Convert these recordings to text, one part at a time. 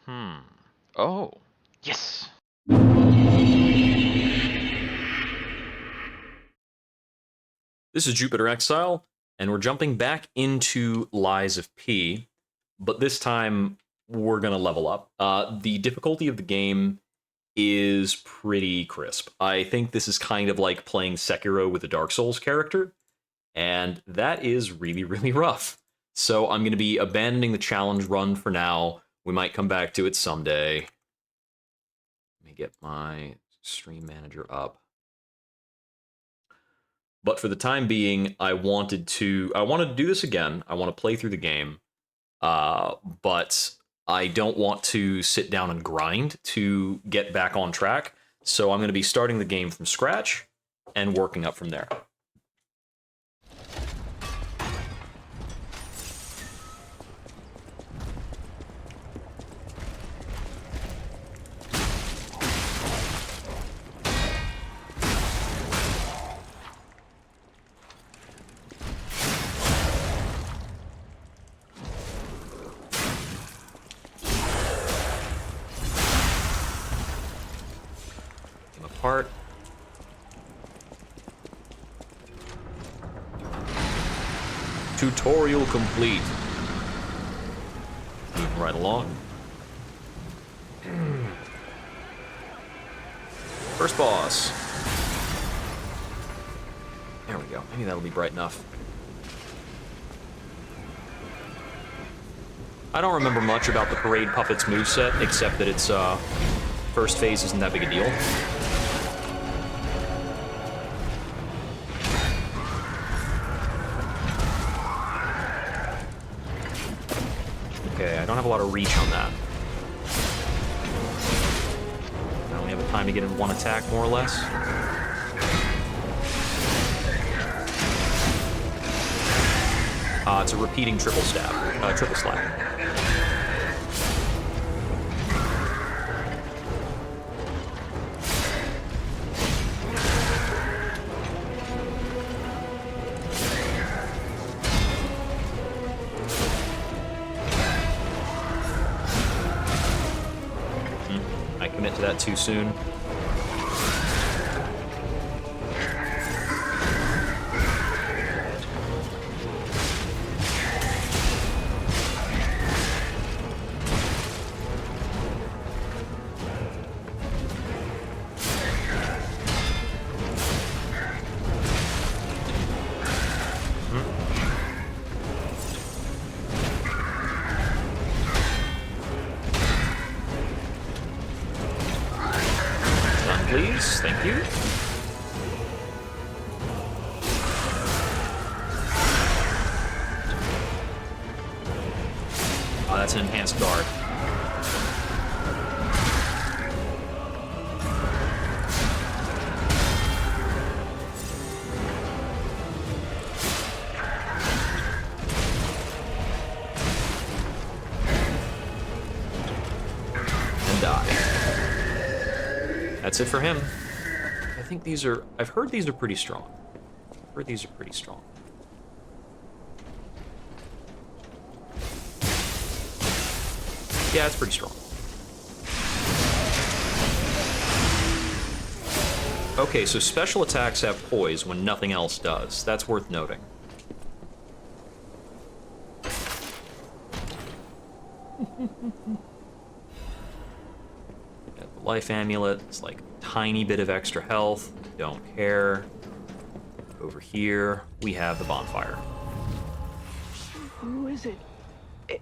Oh. Yes! This is Jupiter Exile, and we're jumping back into Lies of P, but this time we're going to level up. The difficulty of the game is pretty crisp. I think this is kind of like playing Sekiro with a Dark Souls character, and that is really, really rough. So I'm going to be abandoning the challenge run for now. We might come back to it someday. Let me get my stream manager up. But for the time being, I wanted to do this again. I want to play through the game, but I don't want to sit down and grind to get back on track. So I'm going to be starting the game from scratch and working up from there. Apart. Tutorial complete. Moving right along. First boss. There we go. Maybe that'll be bright enough. I don't remember much about the Parade Puppets moveset, except that its first phase isn't that big a deal. Okay, I don't have a lot of reach on that. I only have time to get in one attack, more or less. It's a repeating triple slap. I commit to that too soon. Please, thank you. Oh, that's an enhanced guard. And die. That's it for him. I think these are... I've heard these are pretty strong. Yeah, it's pretty strong. Okay, so special attacks have poise when nothing else does. That's worth noting. Life amulet, it's like a tiny bit of extra health, don't care. Over here, we have the bonfire. Who is it?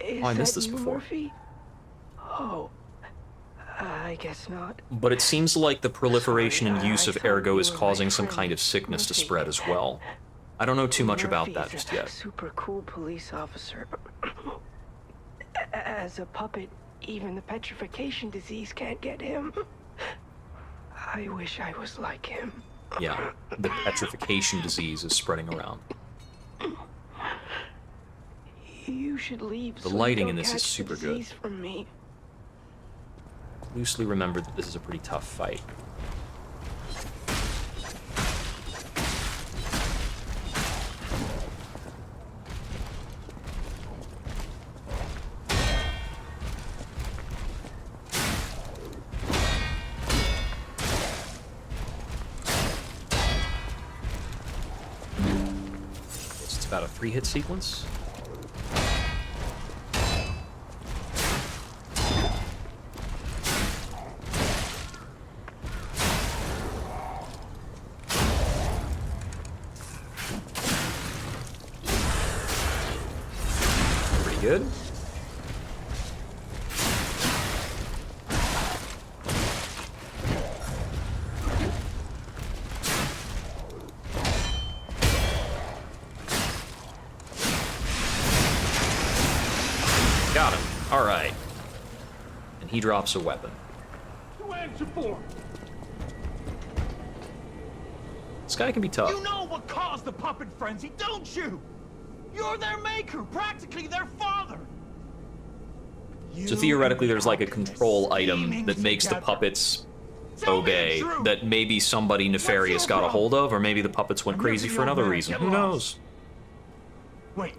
Is I missed this you, before. Murphy? Oh, I guess not. But it seems like the proliferation and Sorry, use I of thought ergo you is were causing my some friend, kind of sickness to Murphy. spread as well. I don't know too much about that Murphy's just a yet. Super cool police officer. As a puppet, even the petrification disease can't get him. I wish I was like him. Yeah, the petrification disease is spreading around. You should leave. The so you lighting don't in this is catch the super good. disease from me. Loosely remember that this is a pretty tough fight. about a 3-hit sequence. Pretty good. Got him. All right. And he drops a weapon. Who answer for? This guy can be tough. You know what caused the puppet frenzy, don't you? You're their maker, practically their father. So theoretically, there's like a control item that makes the puppets obey, that maybe somebody nefarious got a hold of, or maybe the puppets went crazy for another reason. Who knows? Wait,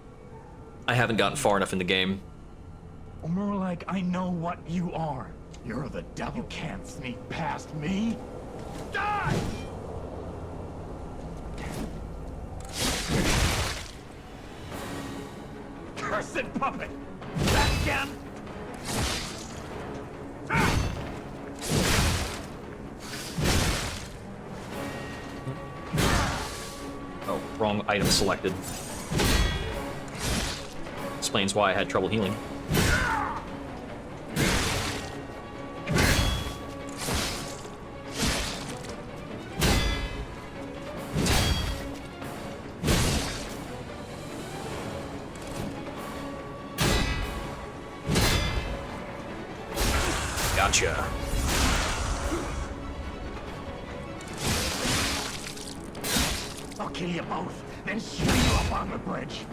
I haven't gotten far enough in the game. or more like I know what you are. You're the devil. You can't sneak past me. Die! Cursed puppet! Back again! Ah! Oh, wrong item selected. Explains why I had trouble healing. Gotcha. I'll kill you both, then shoot you up on the bridge.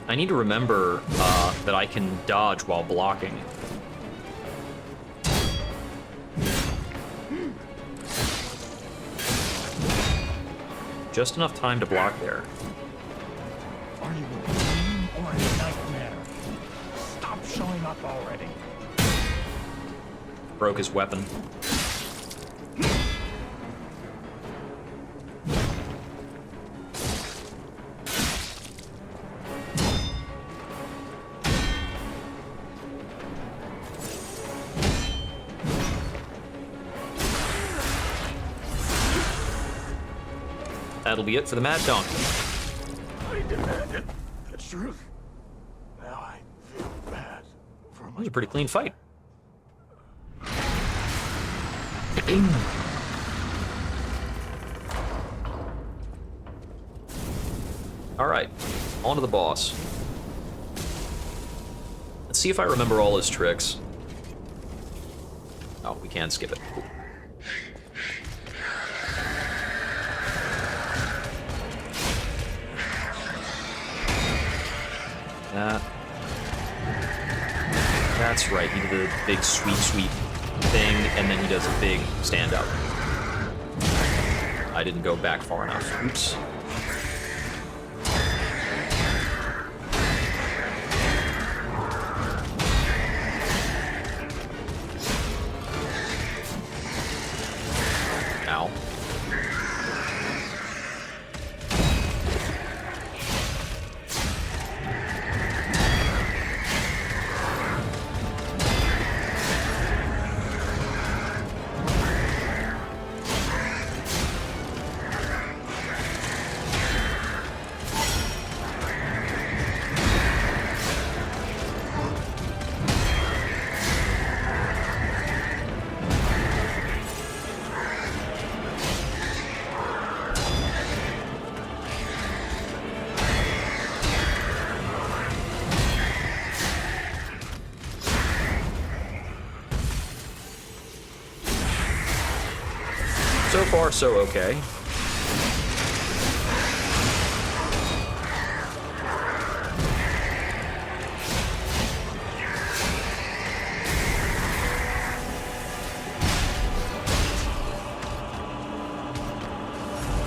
I need to remember that I can dodge while blocking. Just enough time to block there. Are you a dream or a nightmare? Stop showing up already. Broke his weapon. That'll be it for the Mad Donkey. I demanded the truth. Now I feel bad for That my... was a pretty clean fight. Alright, on to the boss. Let's see if I remember all his tricks. Oh, we can skip it. Cool. That's right, he did a big sweep thing, and then he does a big stand up. I didn't go back far enough. Oops. Ow. So far, so okay. He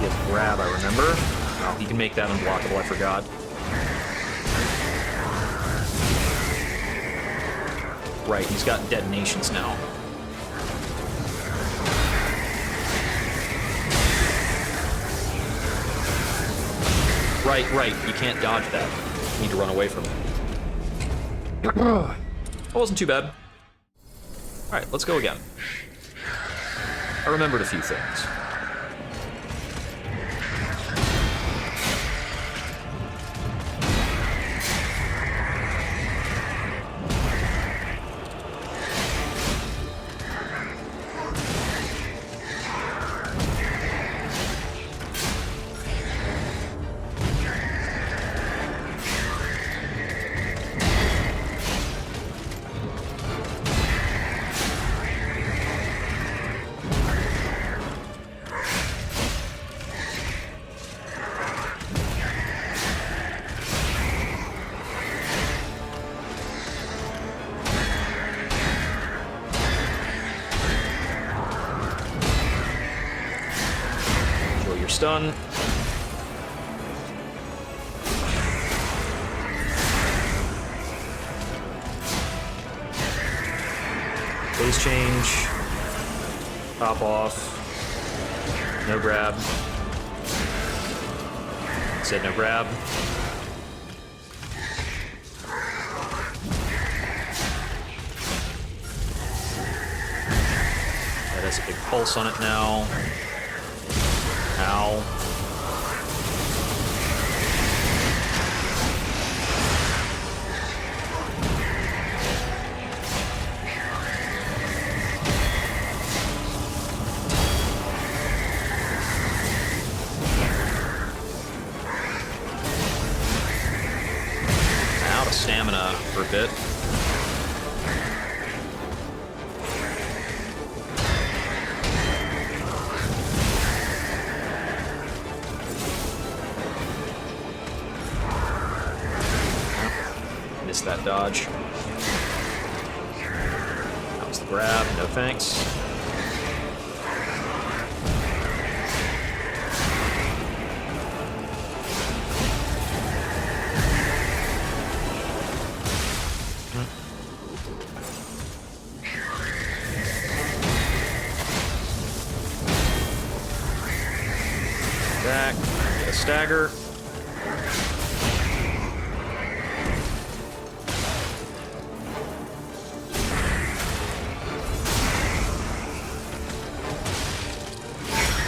has grab, I remember. Oh, he can make that unblockable, I forgot. Right, he's got detonations now. Right, you can't dodge that. You need to run away from it. That wasn't too bad. Alright, let's go again. I remembered a few things. Done. Phase change. Pop off. No grab. Said no grab. That has a big pulse on it now. Ow. Out of stamina for a bit. That dodge. That was the grab, no thanks. Back, get a stagger.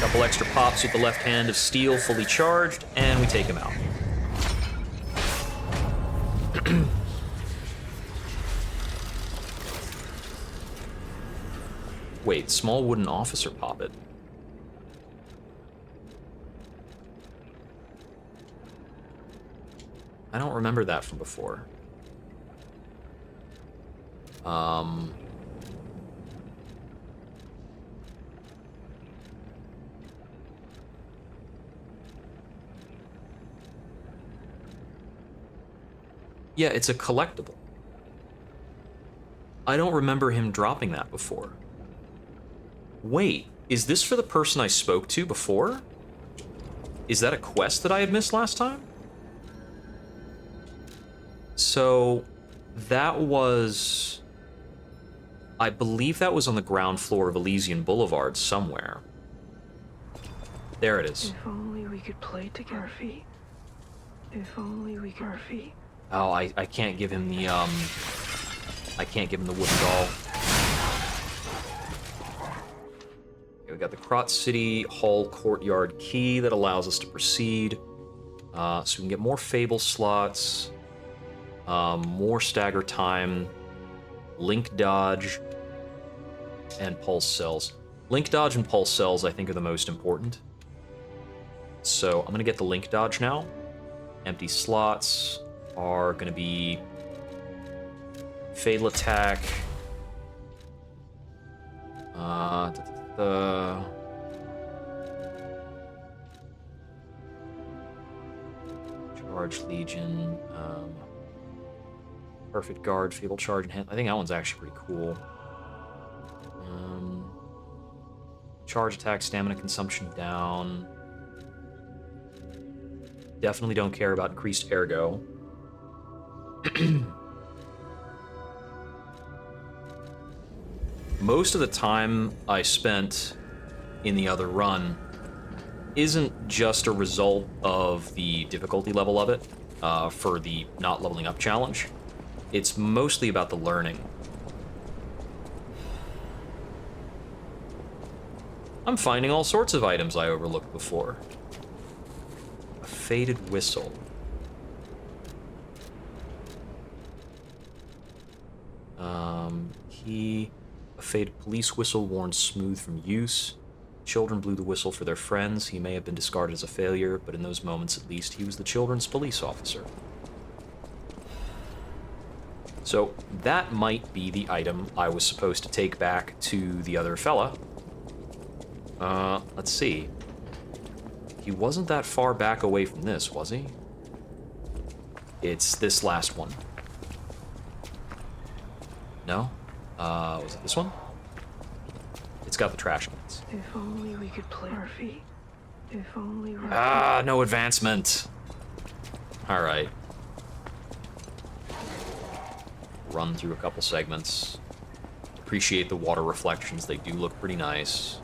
Couple extra pops with the left hand of steel fully charged, and we take him out. Wait, small wooden officer poppet. I don't remember that from before. Yeah, it's a collectible. I don't remember him dropping that before. Wait, is this for the person I spoke to before? Is that a quest that I had missed last time? So, that was... I believe that was on the ground floor of Elysian Boulevard somewhere. There it is. If only we could play together. Murphy. If only we could. Murphy. Oh, I can't give him the, I can't give him the wooden doll. Okay, we got the Krot City Hall Courtyard key that allows us to proceed. So we can get more Fable slots, more stagger time, Link Dodge, and Pulse Cells. Link Dodge and Pulse Cells, I think, are the most important. So I'm going to get the Link Dodge now. Empty slots are going to be Fatal Attack, Charge Legion, Perfect Guard, Fatal Charge, and I think that one's actually pretty cool. Charge Attack, Stamina Consumption down. Definitely don't care about increased ergo. most of the time I spent in the other run isn't just a result of the difficulty level of it for the not leveling up challenge. It's mostly about the learning. I'm finding all sorts of items I overlooked before. A faded whistle. A faded police whistle worn smooth from use. Children blew the whistle for their friends. He may have been discarded as a failure, but in those moments at least, he was the children's police officer. So that might be the item I was supposed to take back to the other fella. Let's see. He wasn't that far back away from this, was he? It's this last one. No? Was it this one? It's got the trash cans. If only we could play Murphy. If only we no advancement. Alright. Run through a couple segments. Appreciate the water reflections. They do look pretty nice.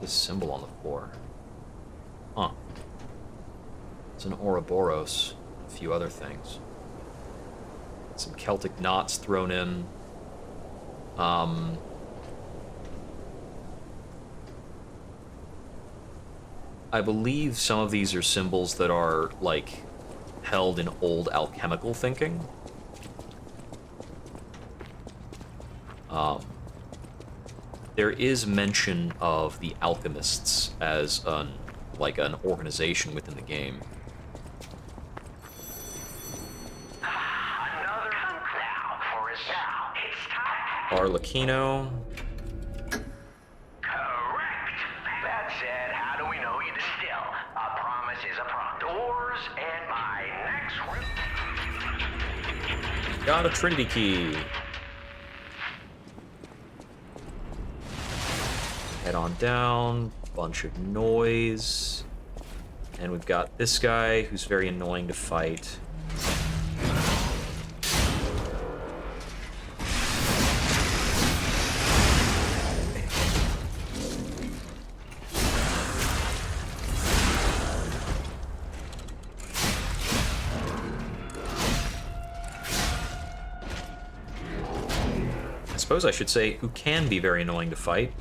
This symbol on the floor. Huh. It's an Ouroboros. A few other things. Some Celtic knots thrown in. I believe some of these are symbols that are, like, held in old alchemical thinking. There is mention of the alchemists as an organization within the game. Another now for us now. It's time. Arlecchino. Correct. That said, how do we know you distill? A promise is a promise. Doors and my next room. Got a Trinity key. Head on down, bunch of noise. And we've got this guy who's very annoying to fight. I suppose I should say who can be very annoying to fight.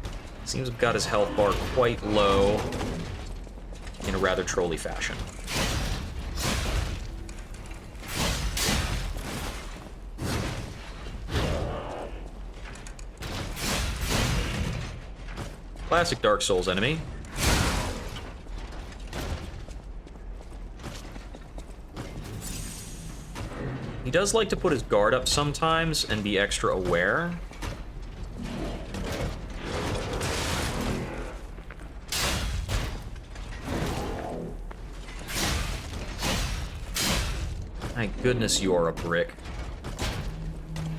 Seems to have got his health bar quite low in a rather trolly fashion. Classic Dark Souls enemy. He does like to put his guard up sometimes and be extra aware. My goodness, you're a brick.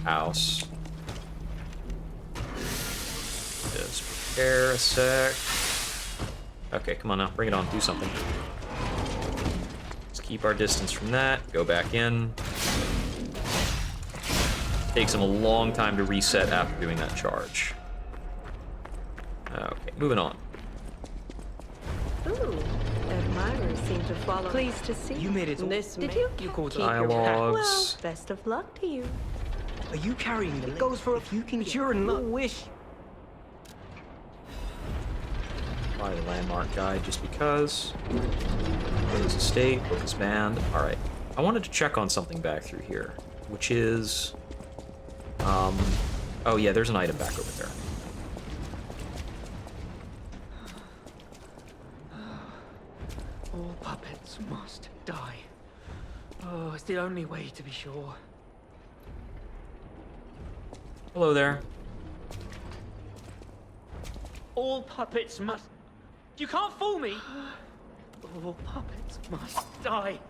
House. Just prepare a sec. Okay, come on now. Bring it on. Do something. Let's keep our distance from that. Go back in. Takes him a long time to reset after doing that charge. Okay, moving on. Ooh, admirers seem to follow. Pleased to see You made it. This Did may you? keep caught your pack. Dialogues. Well, best of luck to you. Are you carrying the? It goes for if you can. It's your little wish. Buy the landmark guide just because. Book's estate, book is banned. Alright. I wanted to check on something back through here, which is. Oh yeah, there's an item back over there. All puppets must die. Oh, it's the only way to be sure. Hello there. All puppets must. You can't fool me. All puppets must die.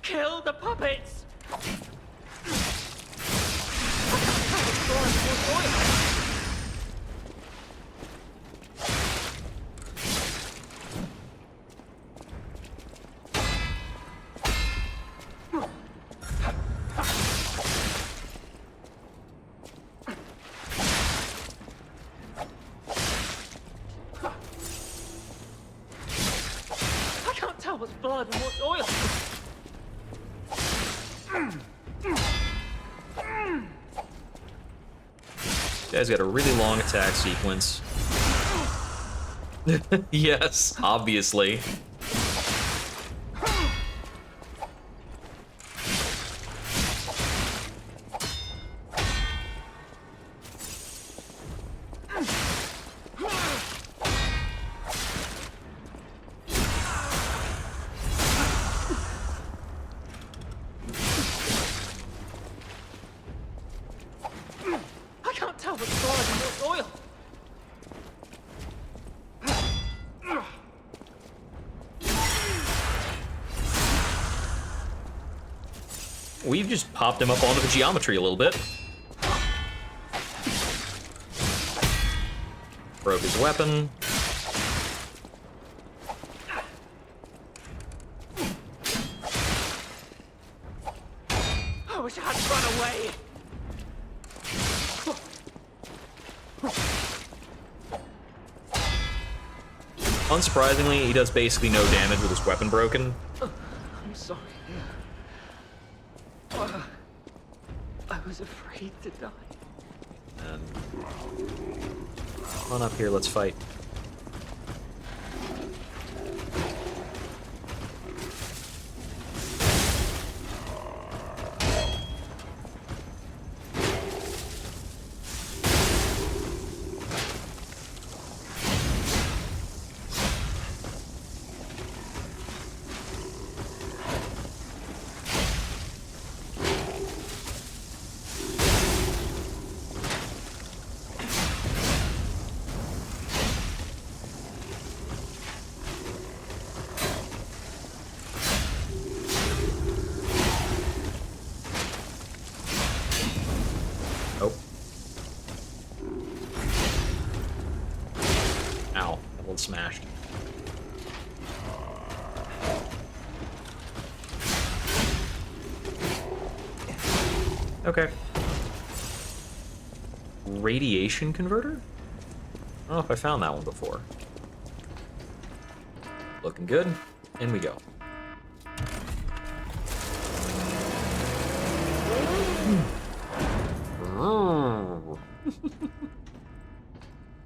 Kill the puppets. blood and what's oil? Guy's got a really long attack sequence. Yes, obviously. I can't tell what's blood and what's oil. We've just popped him up onto the geometry a little bit. Broke his weapon. I wish I hadn't run away. Unsurprisingly, he does basically no damage with his weapon broken. I'm sorry. I was afraid to die. And come on up here, let's fight. Oh. Ow, that one smashed. Okay. Radiation converter? I don't know if I found that one before. Looking good. In we go.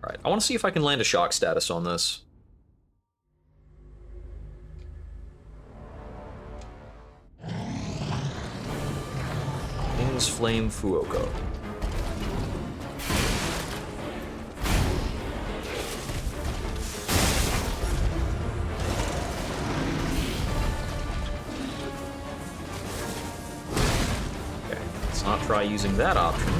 Alright, I want to see if I can land a shock status on this. King's Flame Fuoko. Okay, let's not try using that option.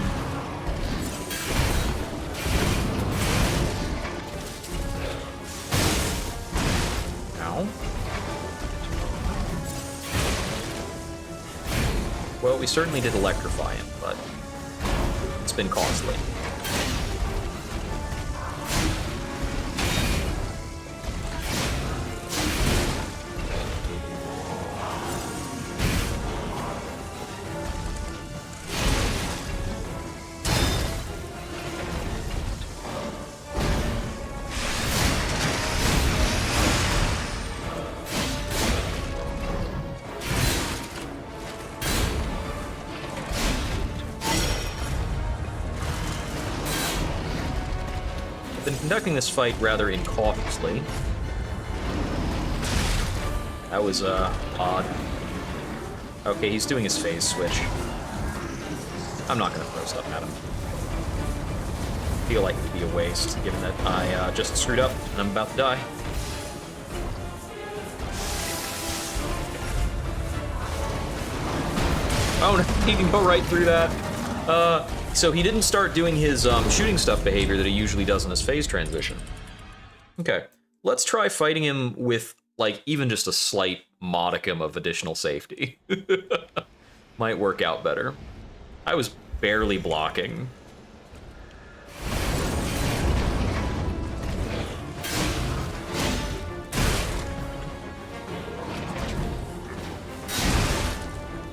Well, we certainly did electrify him, but it's been costly. Been conducting this fight rather incautiously. That was, odd. Okay, he's doing his phase switch. I'm not gonna throw stuff at him. I feel like it would be a waste, given that I, just screwed up and I'm about to die. Oh no, he can go right through that. So he didn't start doing his shooting stuff behavior that he usually does in his phase transition. Okay, let's try fighting him with, like, even just a slight modicum of additional safety. Might work out better. I was barely blocking.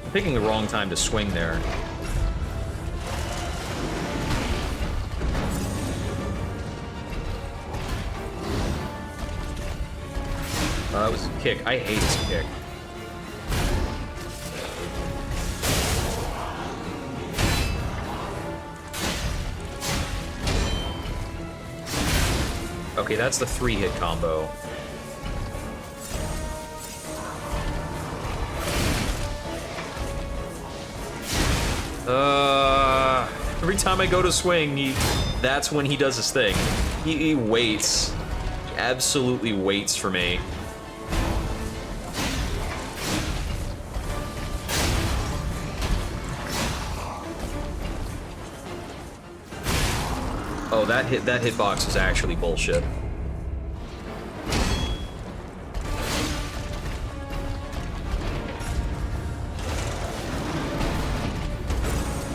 I'm picking the wrong time to swing there. That was a kick. I hate his kick. Okay, that's the 3-hit combo. Every time I go to swing, that's when he does his thing. He waits. He absolutely waits for me. Oh, that hitbox was actually bullshit.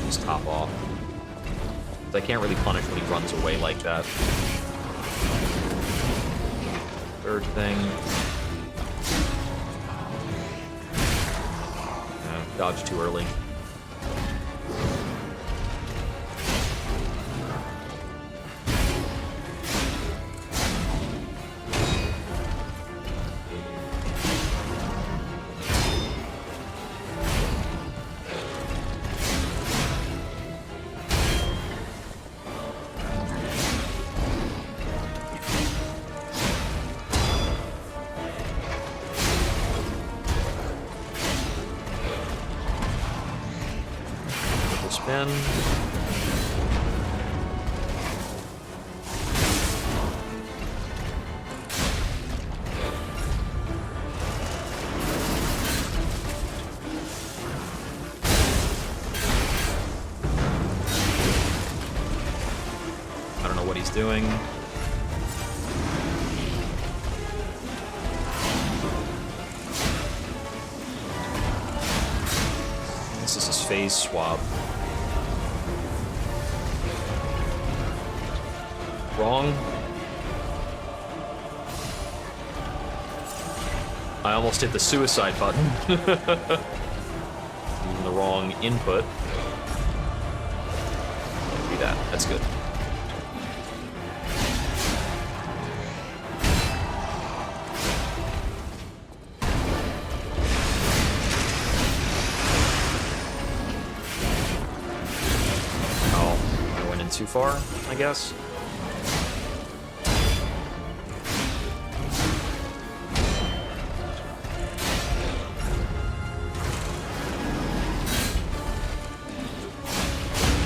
Just top off. I can't really punish when he runs away like that. Third thing. Dodge too early. Spin. I don't know what he's doing. This is his phase swap. Wrong. I almost hit the suicide button. Using the wrong input. Do that. That's good. Oh, I went in too far, I guess.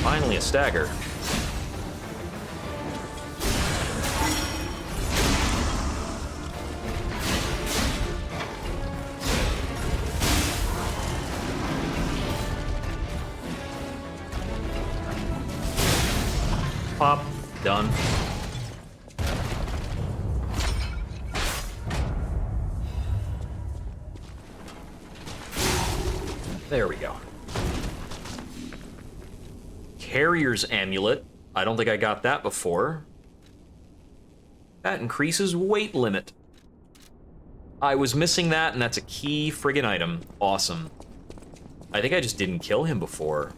Finally a stagger. Pop. Done. There we go. Carrier's Amulet. I don't think I got that before. That increases weight limit. I was missing that, and that's a key friggin' item. Awesome. I think I just didn't kill him before.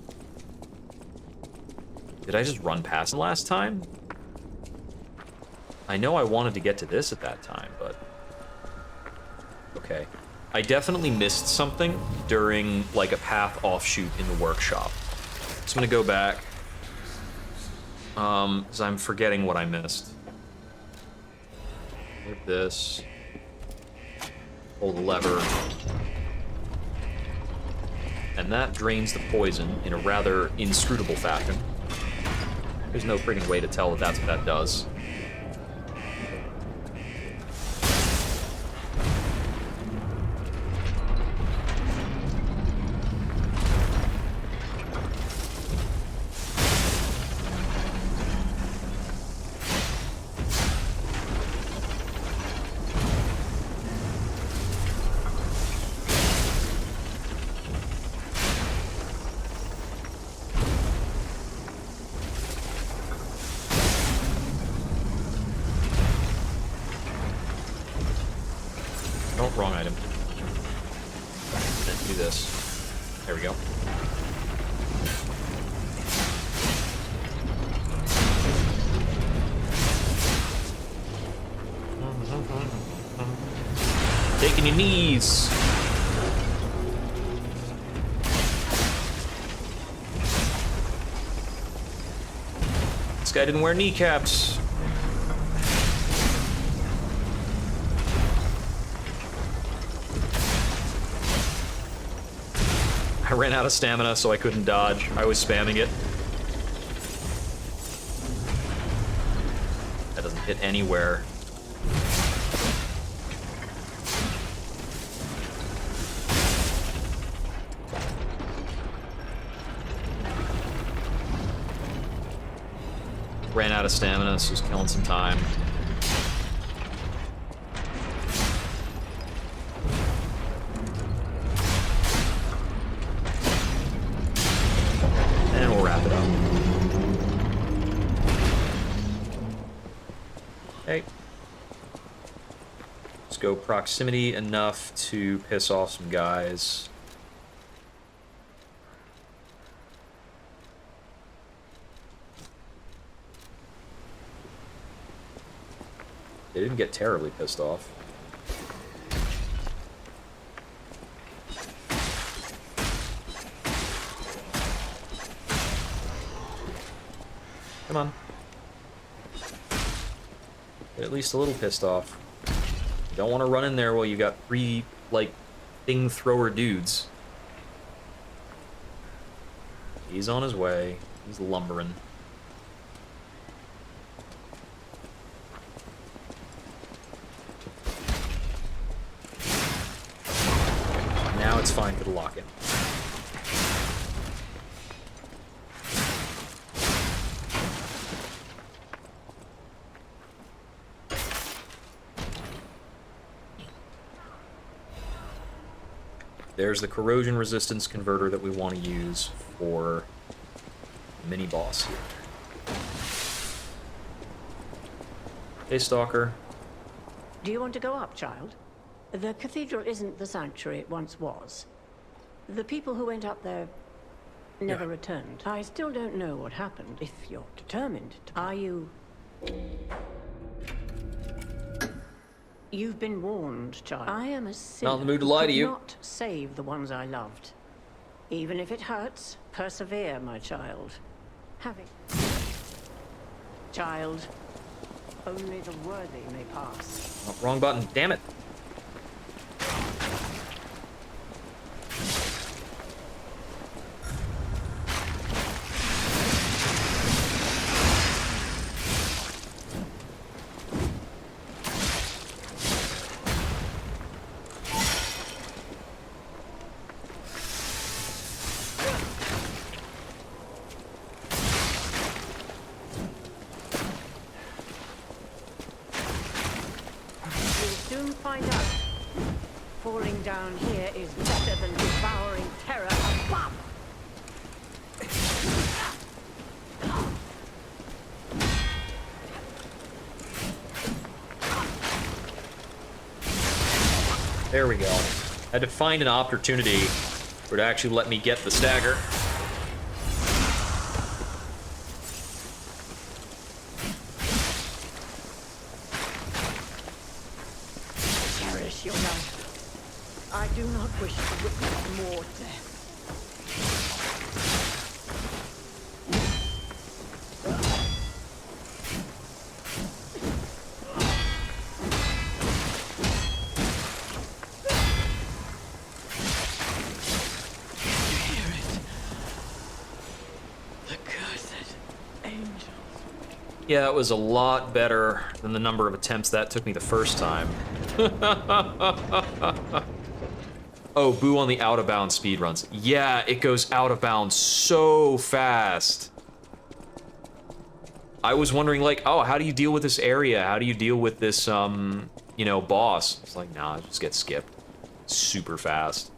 Did I just run past him last time? I know I wanted to get to this at that time, but... Okay. I definitely missed something during, like, a path offshoot in the workshop. So I'm gonna go back. Because I'm forgetting what I missed. Like this. Pull the lever. And that drains the poison in a rather inscrutable fashion. There's no friggin' way to tell that that's what that does. Taking your knees. This guy didn't wear kneecaps. I ran out of stamina, so I couldn't dodge. I was spamming it. That doesn't hit anywhere. Ran out of stamina, so was killing some time. And we'll wrap it up. Okay. Let's go proximity enough to piss off some guys. They didn't get terribly pissed off. Come on. Get at least a little pissed off. You don't want to run in there while you got 3, like, thing thrower dudes. He's on his way. He's lumbering. Now it's fine for the lock-in. There's the corrosion resistance converter that we want to use for the mini-boss here. Hey, Stalker. Do you want to go up, child? The cathedral isn't the sanctuary it once was. The people who went up there never returned. I still don't know what happened, if you're determined to... Are you... You've been warned, child. I am a sinner. Not in the mood to lie to you. Not save the ones I loved. Even if it hurts, persevere, my child. Having... Child, only the worthy may pass. Oh, wrong button, damn it. Find out. Falling down here is better than devouring terror above. There we go. Had to find an opportunity for it to actually let me get the stagger. Your life. I do not wish to witness more death. You hear it? The cursed angels. Yeah, it was a lot better than the number of attempts that took me the first time. Oh, boo on the out-of-bounds speedruns. Yeah, it goes out of bounds so fast. I was wondering, like, oh, how do you deal with this area? How do you deal with this, you know, boss? It's like, nah, just get skipped. Super fast.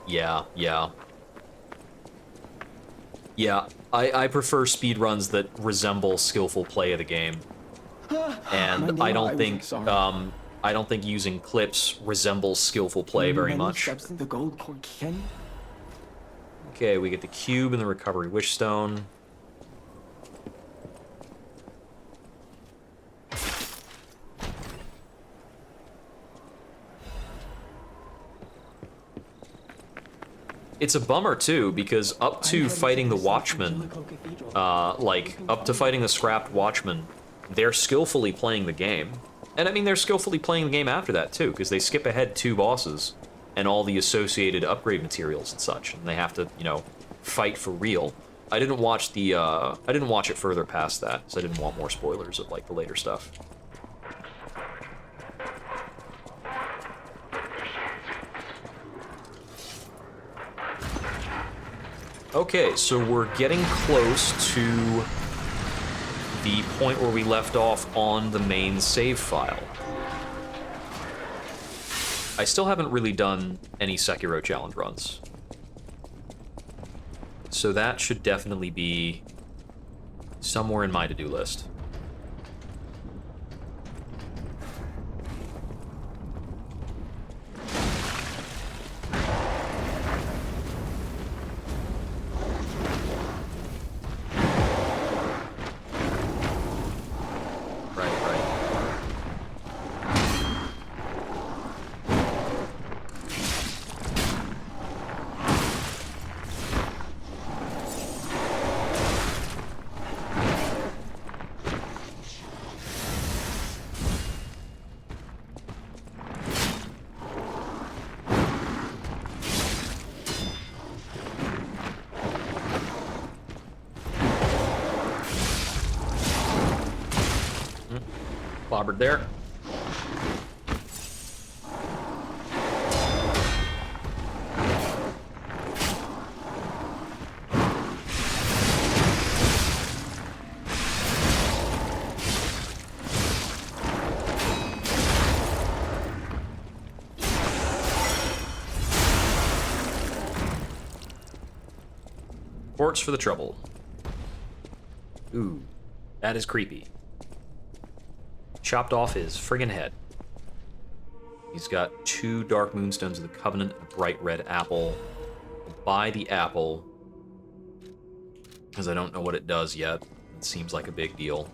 Yeah. Yeah, I prefer speedruns that resemble skillful play of the game. And I don't think using clips resembles skillful play very much. Okay, we get the cube and the recovery wish stone. it's a bummer too, because up to fighting the Watchmen, like, up to fighting the scrapped Watchmen, they're skillfully playing the game. And I mean, they're skillfully playing the game after that too, because they skip ahead 2 bosses and all the associated upgrade materials and such, and they have to, you know, fight for real. I didn't watch it further past that, so I didn't want more spoilers of, like, the later stuff. Okay, so we're getting close to the point where we left off on the main save file. I still haven't really done any Sekiro challenge runs. So that should definitely be somewhere in my to-do list. Clobbered there. Quartz for the trouble. Ooh, that is creepy. Chopped off his friggin' head. He's got 2 Dark Moonstones of the Covenant, a bright red apple. I'll buy the apple, because I don't know what it does yet. It seems like a big deal.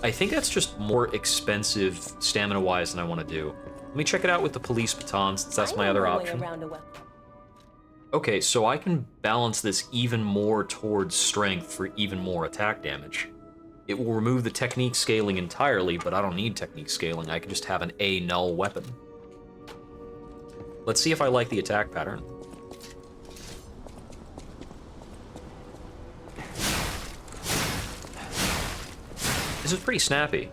I think that's just more expensive stamina-wise than I want to do. Let me check it out with the police baton, since that's my other option. Okay, so I can balance this even more towards strength for even more attack damage. It will remove the technique scaling entirely, but I don't need technique scaling. I can just have an A null weapon. Let's see if I like the attack pattern. This is pretty snappy.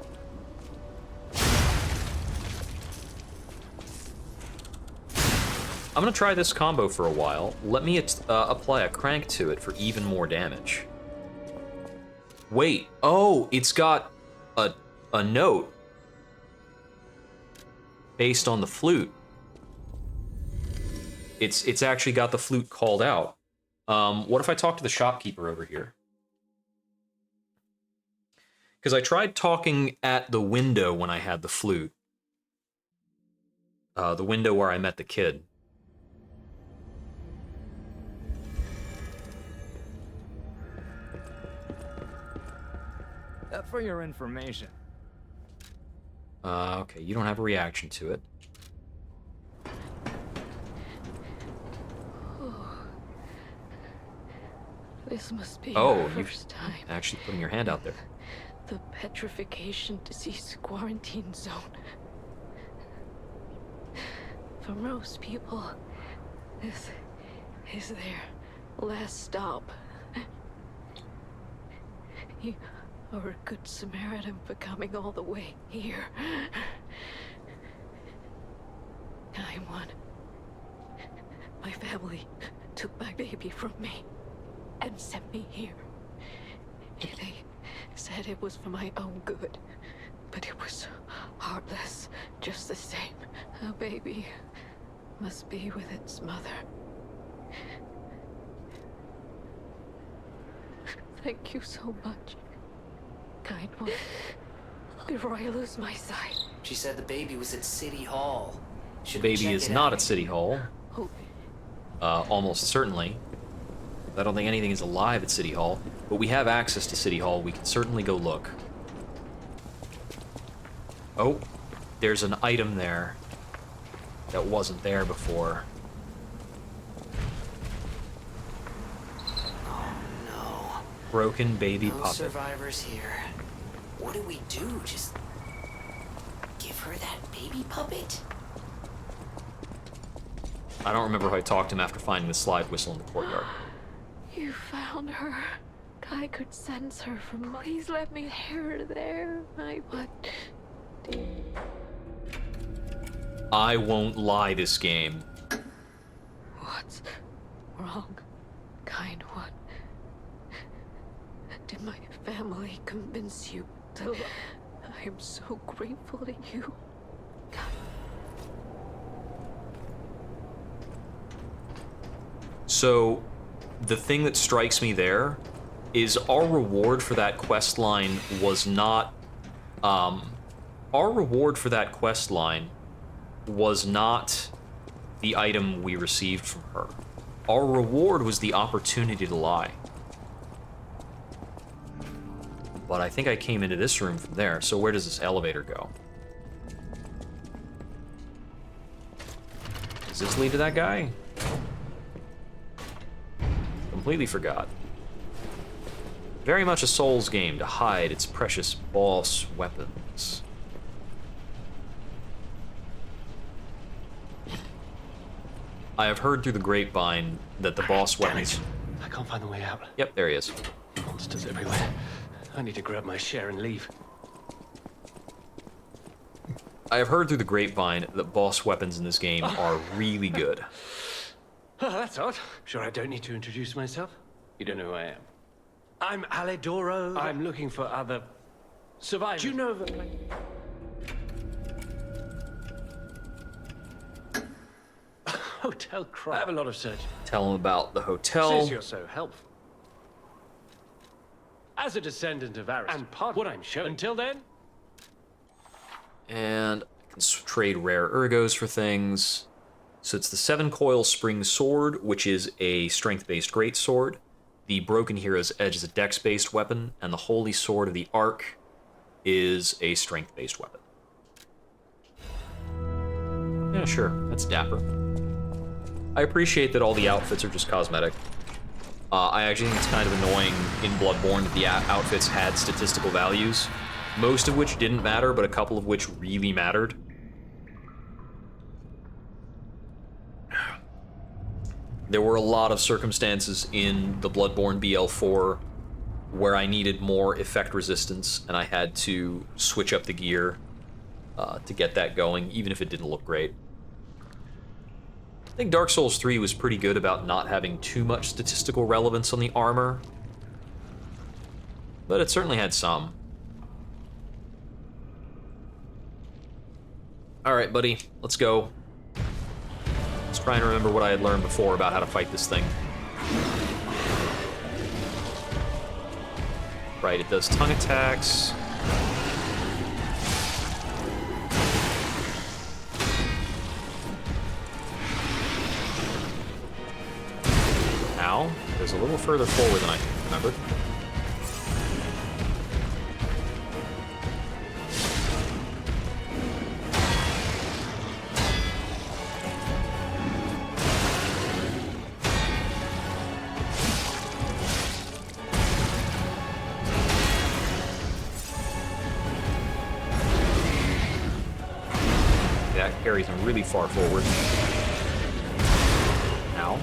I'm gonna try this combo for a while. Let me apply a crank to it for even more damage. Wait, oh, it's got a note based on the flute. It's actually got the flute called out. What if I talk to the shopkeeper over here? Because I tried talking at the window when I had the flute. The window where I met the kid. For your information. Okay, you don't have a reaction to it. This must be Oh, your you're first time. actually putting your hand out there. The petrification disease quarantine zone. For most people, this is their last stop. You are a good Samaritan for coming all the way here. I'm one. My family took my baby from me and sent me here. They said it was for my own good, but it was heartless just the same. A baby must be with its mother. Thank you so much, kind one. Before I lose my sight. She said the baby was at City Hall. The baby is not at City Hall. Oh. Almost certainly. I don't think anything is alive at City Hall, but we have access to City Hall. We can certainly go look. Oh, there's an item there that wasn't there before. Broken baby No puppet. survivors here. What do we do? Just give her that baby puppet? I don't remember how I talked to him after finding the slide whistle in the courtyard. You found her. I could sense her from. Please let me hear her there. I won't lie this game. What's wrong, kind one? Did my family convince you to? I am so grateful to you. So, the thing that strikes me there is our reward for that quest line was not, our reward for that quest line was not the item we received from her. Our reward was the opportunity to lie. But I think I came into this room from there, so where does this elevator go? Does this lead to that guy? Completely forgot. Very much a Souls game to hide its precious boss weapons. I have heard through the grapevine that the boss weapons... I can't find the way out. Yep, there he is. Monsters everywhere. I need to grab my share and leave. I have heard through the grapevine that boss weapons in this game are really good. Oh, that's odd. Sure I don't need to introduce myself? You don't know who I am. I'm Alidoro. I'm looking for other survivors. Do you know of a place? Hotel Crow. I have a lot of searching. Tell him about the hotel. Since you're so helpful. As a descendant of Aris, and part of what I'm showing. Until then, And I can trade rare ergos for things. So it's the 7-coil spring sword, which is a strength-based greatsword. The Broken Hero's Edge is a dex-based weapon, and the Holy Sword of the Ark is a strength-based weapon. Yeah, sure, that's dapper. I appreciate that all the outfits are just cosmetic. I actually think it's kind of annoying in Bloodborne that the outfits had statistical values, most of which didn't matter, but a couple of which really mattered. There were a lot of circumstances in the Bloodborne BL4 where I needed more effect resistance, and I had to switch up the gear to get that going, even if it didn't look great. I think Dark Souls 3 was pretty good about not having too much statistical relevance on the armor, but it certainly had some. Alright, buddy, let's go. Let's try and remember what I had learned before about how to fight this thing. Right, it does tongue attacks. Ow, it goes a little further forward than I remembered. That carries him really far forward. Ow.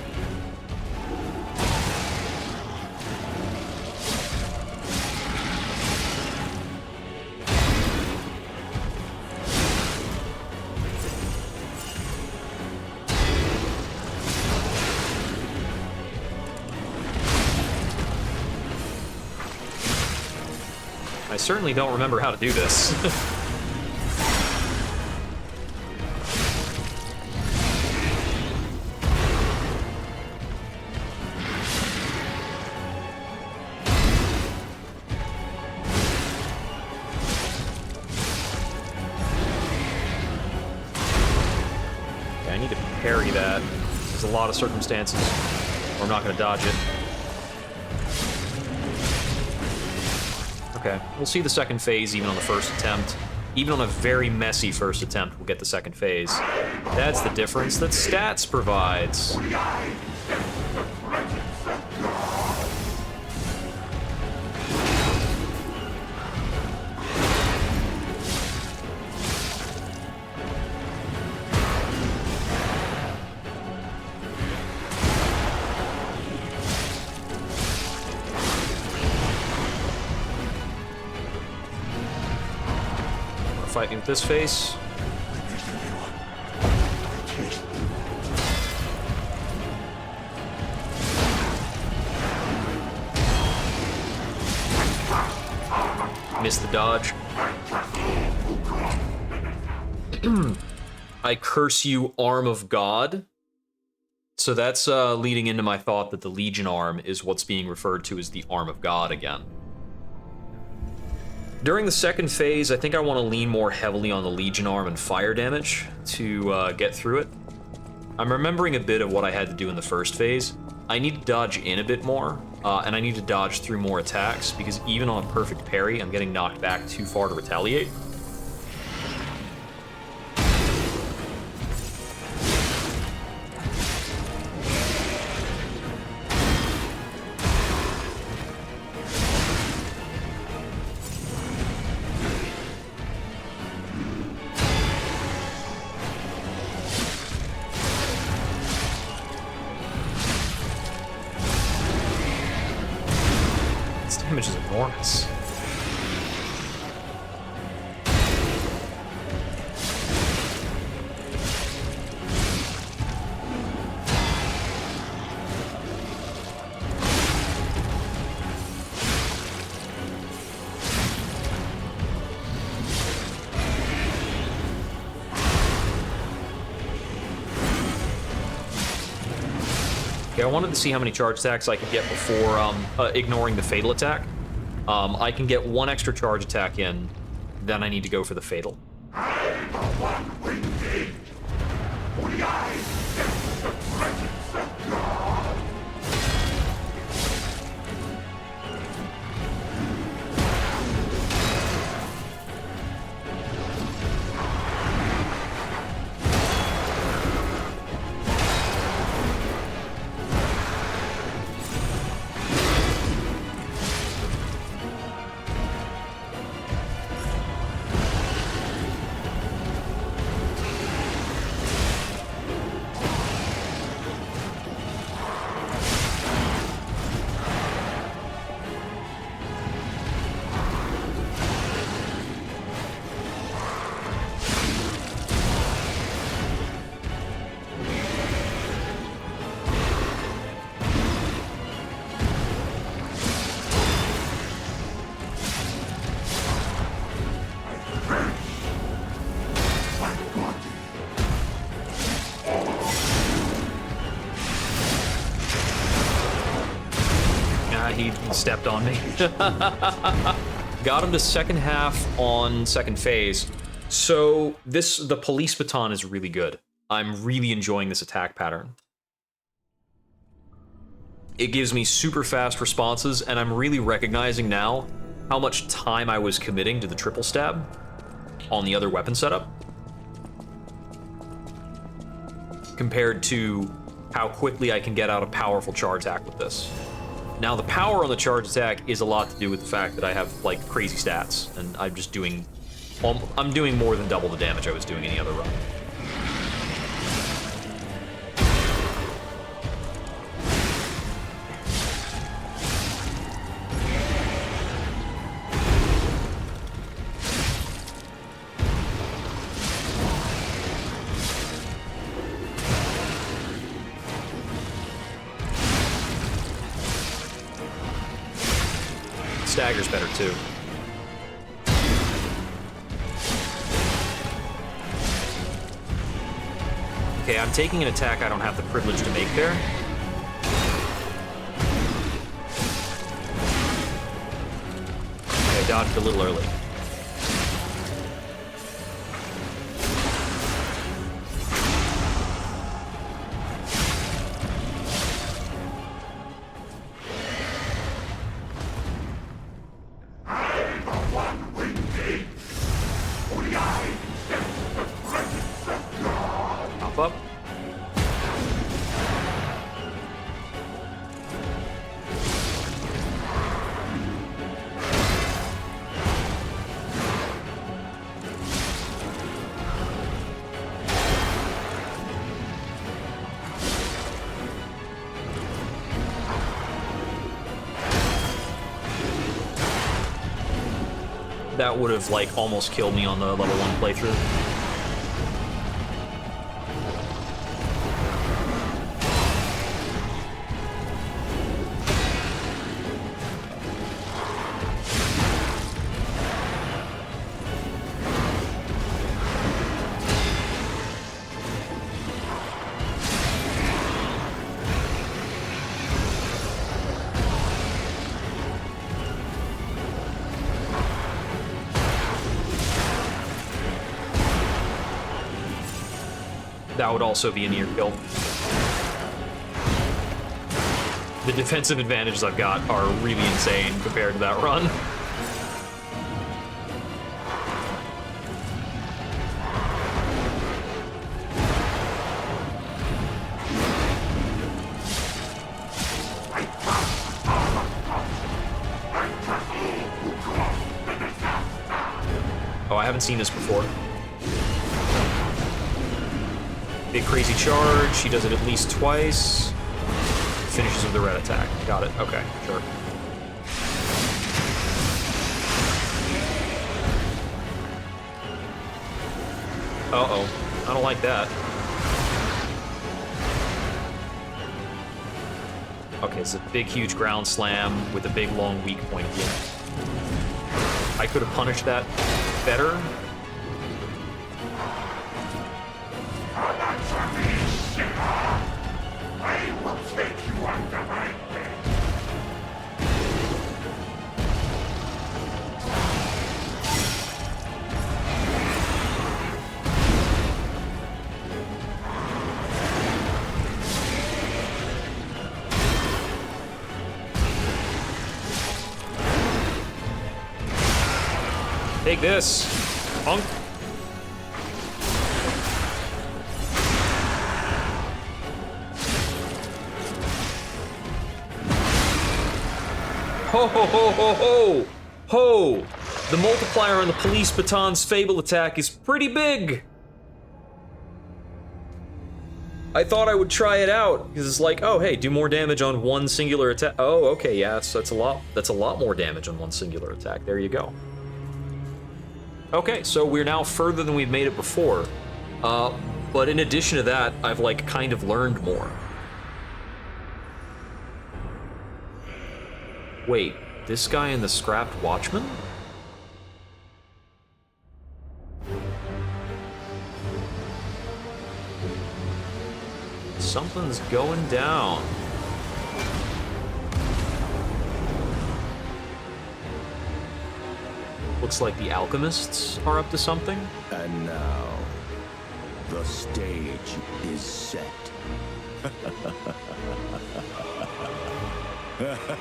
I certainly don't remember how to do this. Okay, I need to parry that. There's a lot of circumstances where I'm not going to dodge it. Okay, we'll see the second phase even on the first attempt. Even on a very messy first attempt, we'll get the second phase. That's the difference that stats provides. fight me with this face. Missed the dodge. I curse you, arm of God. So that's leading into my thought that the Legion arm is what's being referred to as the arm of God again. During the second phase, I think I want to lean more heavily on the Legion arm and fire damage to get through it. I'm remembering a bit of what I had to do in the first phase. I need to dodge in a bit more, and I need to dodge through more attacks, because even on a perfect parry, I'm getting knocked back too far to retaliate. Damage is enormous. Okay, I wanted to see how many charge attacks I could get before ignoring the fatal attack. I can get one extra charge attack in, then I need to go for the fatal. He stepped on me. Got him to second half on second phase. So the police baton is really good. I'm really enjoying this attack pattern. It gives me super fast responses, and I'm really recognizing now how much time I was committing to the triple stab on the other weapon setup, compared to how quickly I can get out a powerful charge attack with this. Now, the power on the charge attack is a lot to do with the fact that I have, like, crazy stats, and I'm just doing... I'm doing more than double the damage I was doing any other run. Stagger's better too. Okay, I'm taking an attack I don't have the privilege to make there. Okay, I dodged a little early. Up. that would have, like, almost killed me on the level 1 playthrough. That would also be a near kill. The defensive advantages I've got are really insane compared to that run. Oh, I haven't seen this before. Big crazy charge, he does it at least twice. Finishes with a red attack. Got it, okay, sure. Uh-oh, I don't like that. Okay, it's a big, huge ground slam with a big, long, weak point at the end. I could have punished that better. Take this, punk. Ho ho ho ho ho! Ho! The multiplier on the police baton's Fable attack is pretty big! I thought I would try it out, because it's like, oh hey, do more damage on one singular attack. Oh, okay, yeah, so that's a lot more damage on one singular attack. There you go. Okay, so we're now further than we've made it before. But in addition to that, I've like kind of learned more. Wait, this guy in the scrapped watchman? Something's going down. Looks like the alchemists are up to something. And now, the stage is set.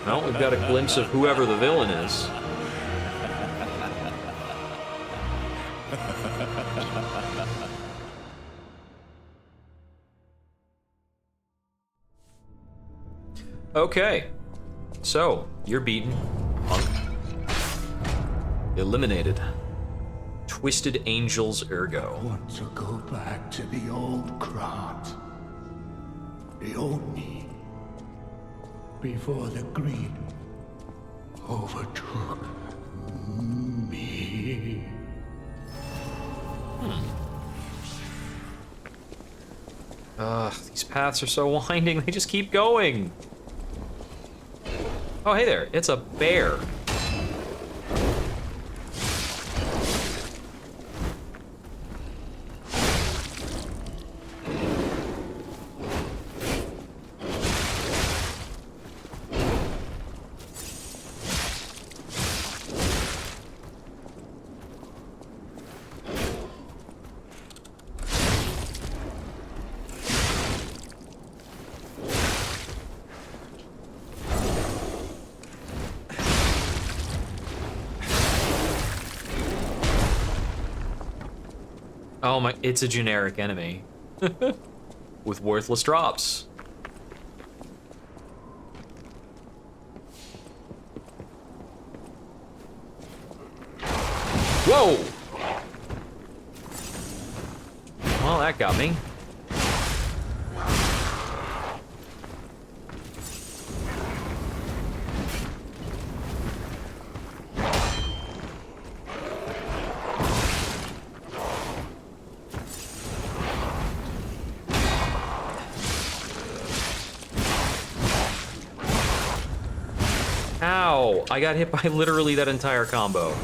Well, we've got a glimpse of whoever the villain is. Okay, so you're beaten, punk. Eliminated. Twisted Angels Ergo. I want to go back to the old Krat. The old me. Before the greed overtook me. These paths are so winding, they just keep going. Oh, hey there, it's a bear. Oh my, it's a generic enemy. With worthless drops. Whoa! Well, that got me. Ow! I got hit by literally that entire combo.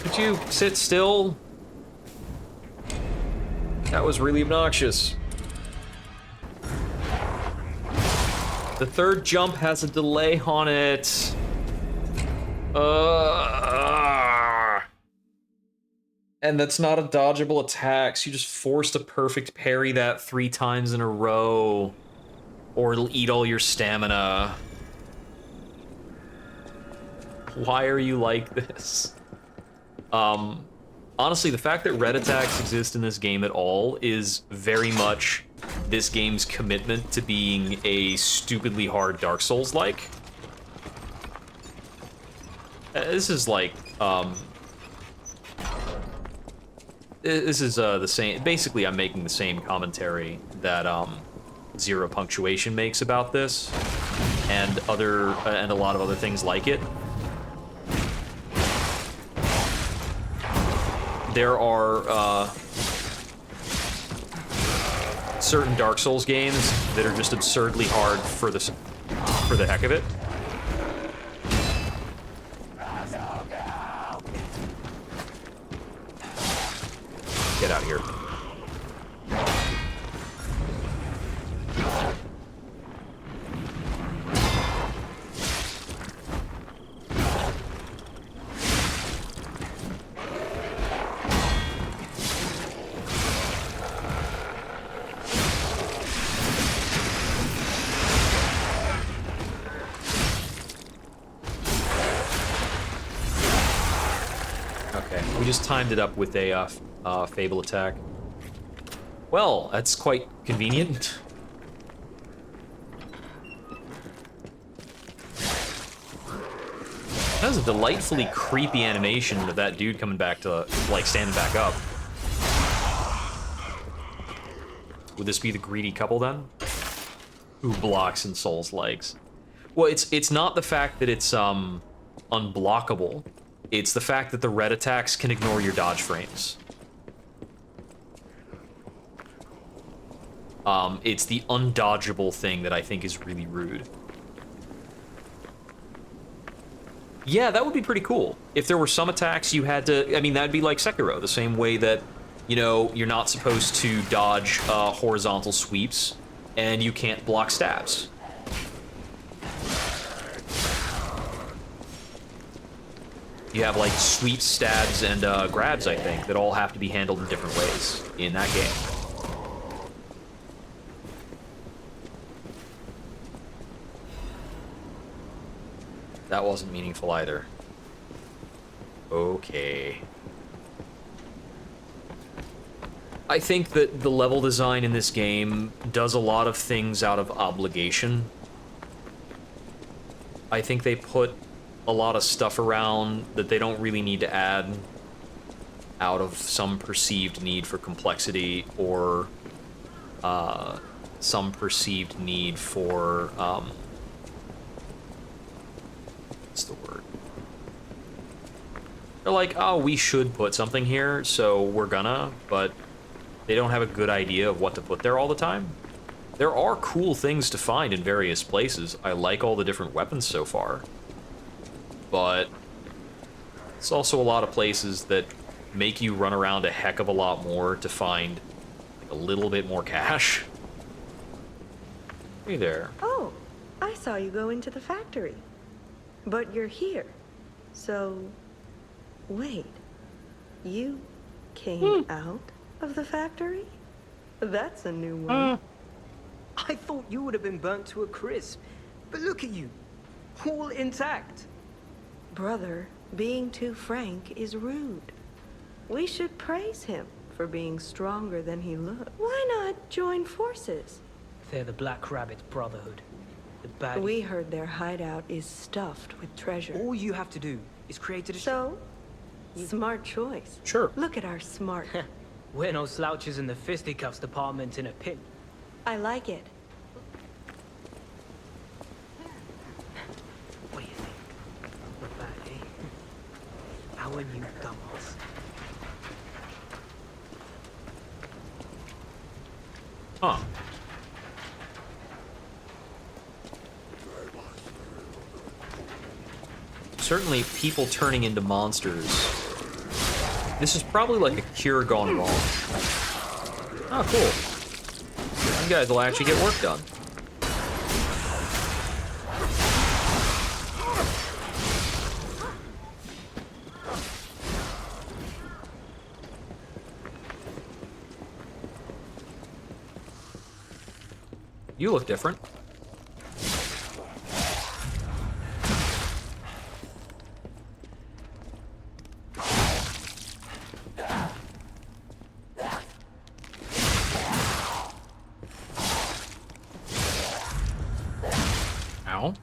Could you sit still? That was really obnoxious. The third jump has a delay on it. And that's not a dodgeable attack, so you just forced a perfect parry that 3 times in a row. Or it'll eat all your stamina. Why are you like this? Honestly, the fact that red attacks exist in this game at all is very much this game's commitment to being a stupidly hard Dark Souls-like. This is like, this is the same. Basically, I'm making the same commentary that Zero Punctuation makes about this, and a lot of other things like it. There are certain Dark Souls games that are just absurdly hard for the heck of it. Get out of here. We just timed it up with a Fable attack. Well, that's quite convenient. That was a delightfully creepy animation of that dude coming back to, like, standing back up. Would this be the greedy couple then? Who blocks and Souls-likes? Well, it's not the fact that it's unblockable. It's the fact that the red attacks can ignore your dodge frames. It's the undodgeable thing that I think is really rude. Yeah, that would be pretty cool. If there were some attacks you had to... I mean, that'd be like Sekiro, the same way that, you know, you're not supposed to dodge horizontal sweeps, and you can't block stabs. You have, like, sweeps, stabs, and grabs, I think, that all have to be handled in different ways in that game. That wasn't meaningful either. Okay. I think that the level design in this game does a lot of things out of obligation. I think they put a lot of stuff around that they don't really need to add out of some perceived need for complexity or some perceived need for what's the word? They're like, oh, we should put something here, so we're gonna, but they don't have a good idea of what to put there all the time. There are cool things to find in various places. I like all the different weapons so far. But it's also a lot of places that make you run around a heck of a lot more to find like a little bit more cash. Hey there. Oh, I saw you go into the factory. But you're here. So, wait. You came out of the factory? That's a new one. I thought you would have been burnt to a crisp. But look at you. All intact. Brother, being too frank is rude. We should praise him for being stronger than he looked. Why not join forces? They're the Black Rabbit Brotherhood. The bad... We heard their hideout is stuffed with treasure. All you have to do is create a... So, Smart choice. Sure. Look at our smart. We're no slouches in the fisticuffs department in a pin. I like it. What do you think? Not bad, eh? How are you, dumbass? Huh. Certainly people turning into monsters. This is probably like a cure gone wrong. Oh, cool. You guys will actually get work done. You look different. Ow.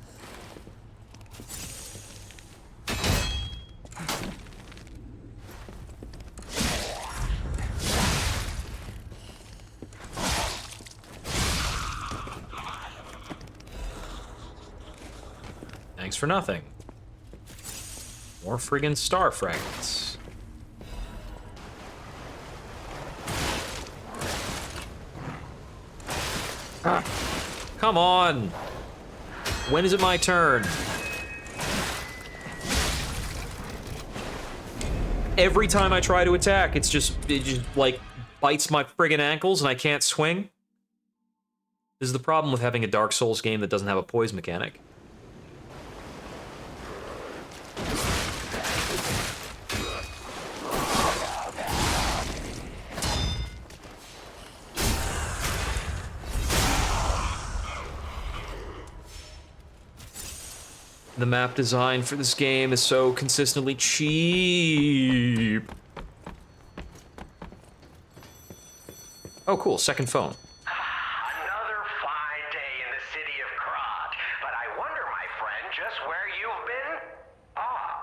Thanks for nothing. More friggin' star fragments. Ah, come on! When is it my turn? Every time I try to attack, it just like bites my friggin' ankles and I can't swing. This is the problem with having a Dark Souls game that doesn't have a poise mechanic. The map design for this game is so consistently cheap. Oh, cool, second phone. Another fine day in the city of Krat, but I wonder, my friend, just where you've been? Oh.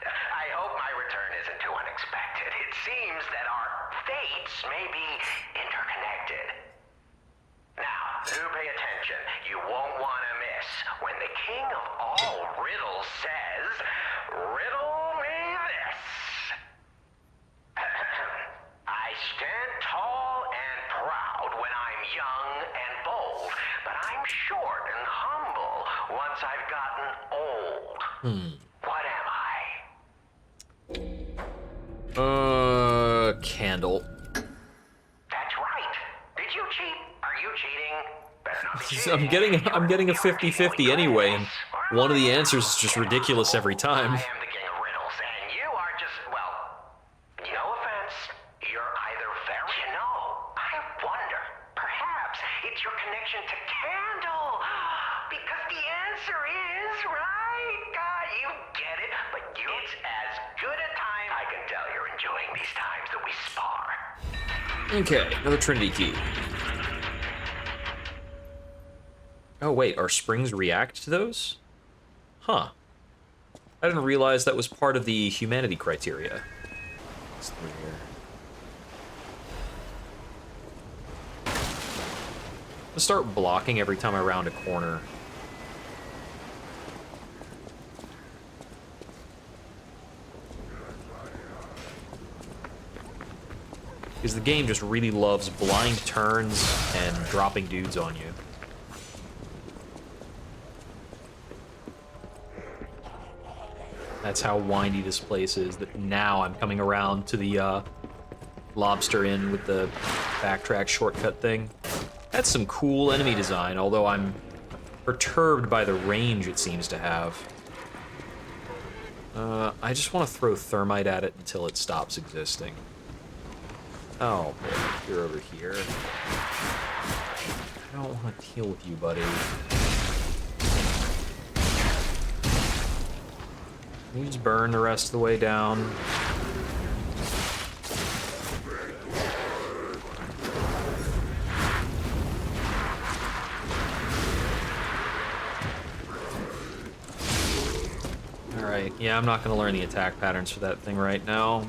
I hope my return isn't too unexpected. It seems that our fates may be interconnected. Now, do pay attention. You won't want to miss when the king of all riddles says, "Riddle me this." I stand tall and proud when I'm young and bold, but I'm short and humble once I've gotten old. What am I? Candle. That's right. Did you cheat? Are you cheating? Better not be cheating. I'm getting a 50-50 anyway, and one of the answers is just ridiculous every time. I am the king of riddles, and you are just, well, no offense. You're either very, I wonder, perhaps it's your connection to Candle. Because the answer is, right? You get it, but it's as good a time. I can tell you're enjoying these times that we spar. Okay, another Trinity key. Oh wait, our springs react to those? Huh. I didn't realize that was part of the humanity criteria. What's through here? Let's start blocking every time I round a corner. Because the game just really loves blind turns and dropping dudes on you. That's how windy this place is, that now I'm coming around to the lobster inn with the backtrack shortcut thing. That's some cool enemy design, although I'm perturbed by the range it seems to have. I just want to throw thermite at it until it stops existing. Oh, boy, you're over here. I don't want to deal with you, buddy. You just burn the rest of the way down. Alright, Right, yeah, I'm not going to learn the attack patterns for that thing right now.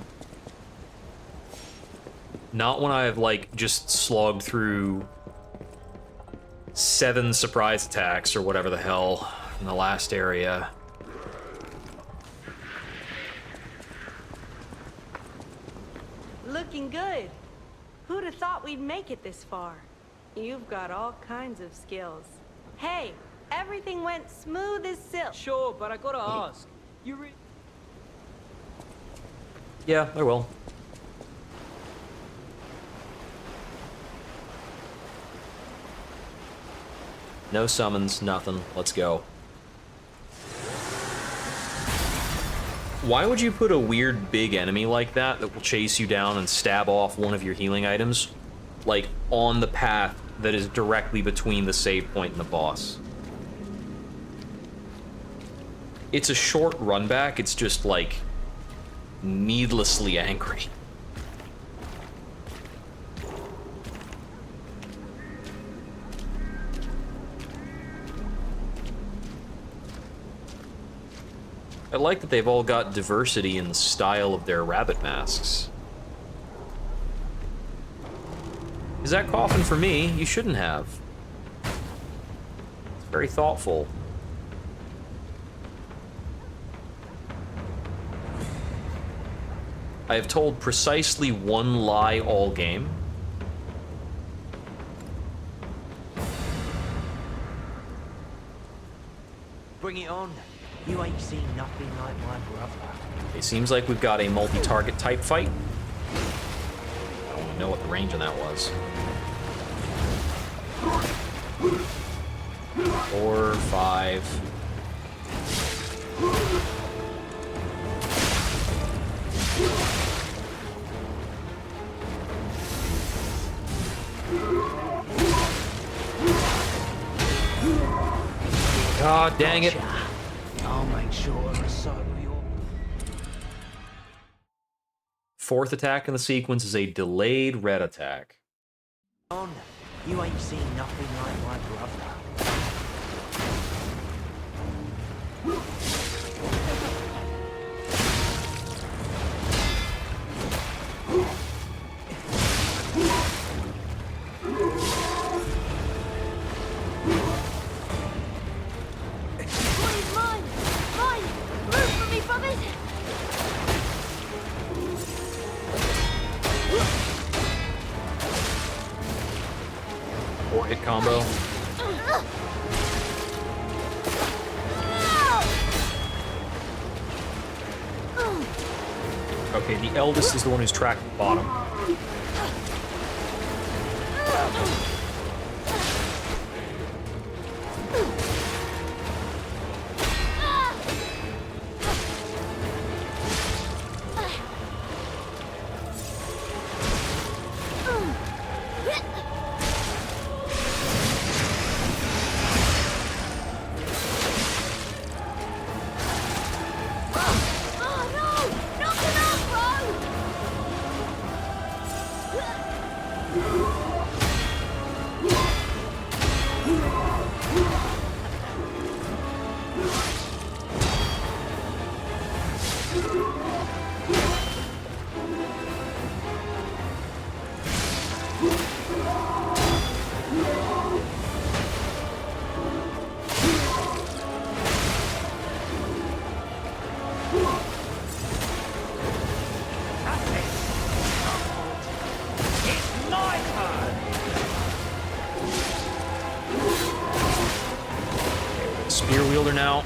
Not when I've, like, just slogged through 7 surprise attacks or whatever the hell in the last area. Looking good. Who'd have thought we'd make it this far? You've got all kinds of skills. Hey, everything went smooth as silk. Sure, but I gotta ask. Yeah, I will. No summons, nothing. Let's go. Why would you put a weird big enemy like that will chase you down and stab off one of your healing items, like, on the path that is directly between the save point and the boss? It's a short run back, it's just, like, needlessly angry. I like that they've all got diversity in the style of their rabbit masks. Is that coffin for me? You shouldn't have. It's very thoughtful. I have told precisely one lie all game. Bring it on. You ain't seen nothing like my brother. It seems like we've got a multi-target type fight. I don't know what the range on that was. 4, 5. God dang it. I'll make sure of a sight of your... 4th attack in the sequence is a delayed red attack. On. You ain't seen nothing like my brother. Hit combo. Okay, the eldest is the one who's tracked the bottom. Spear wielder now.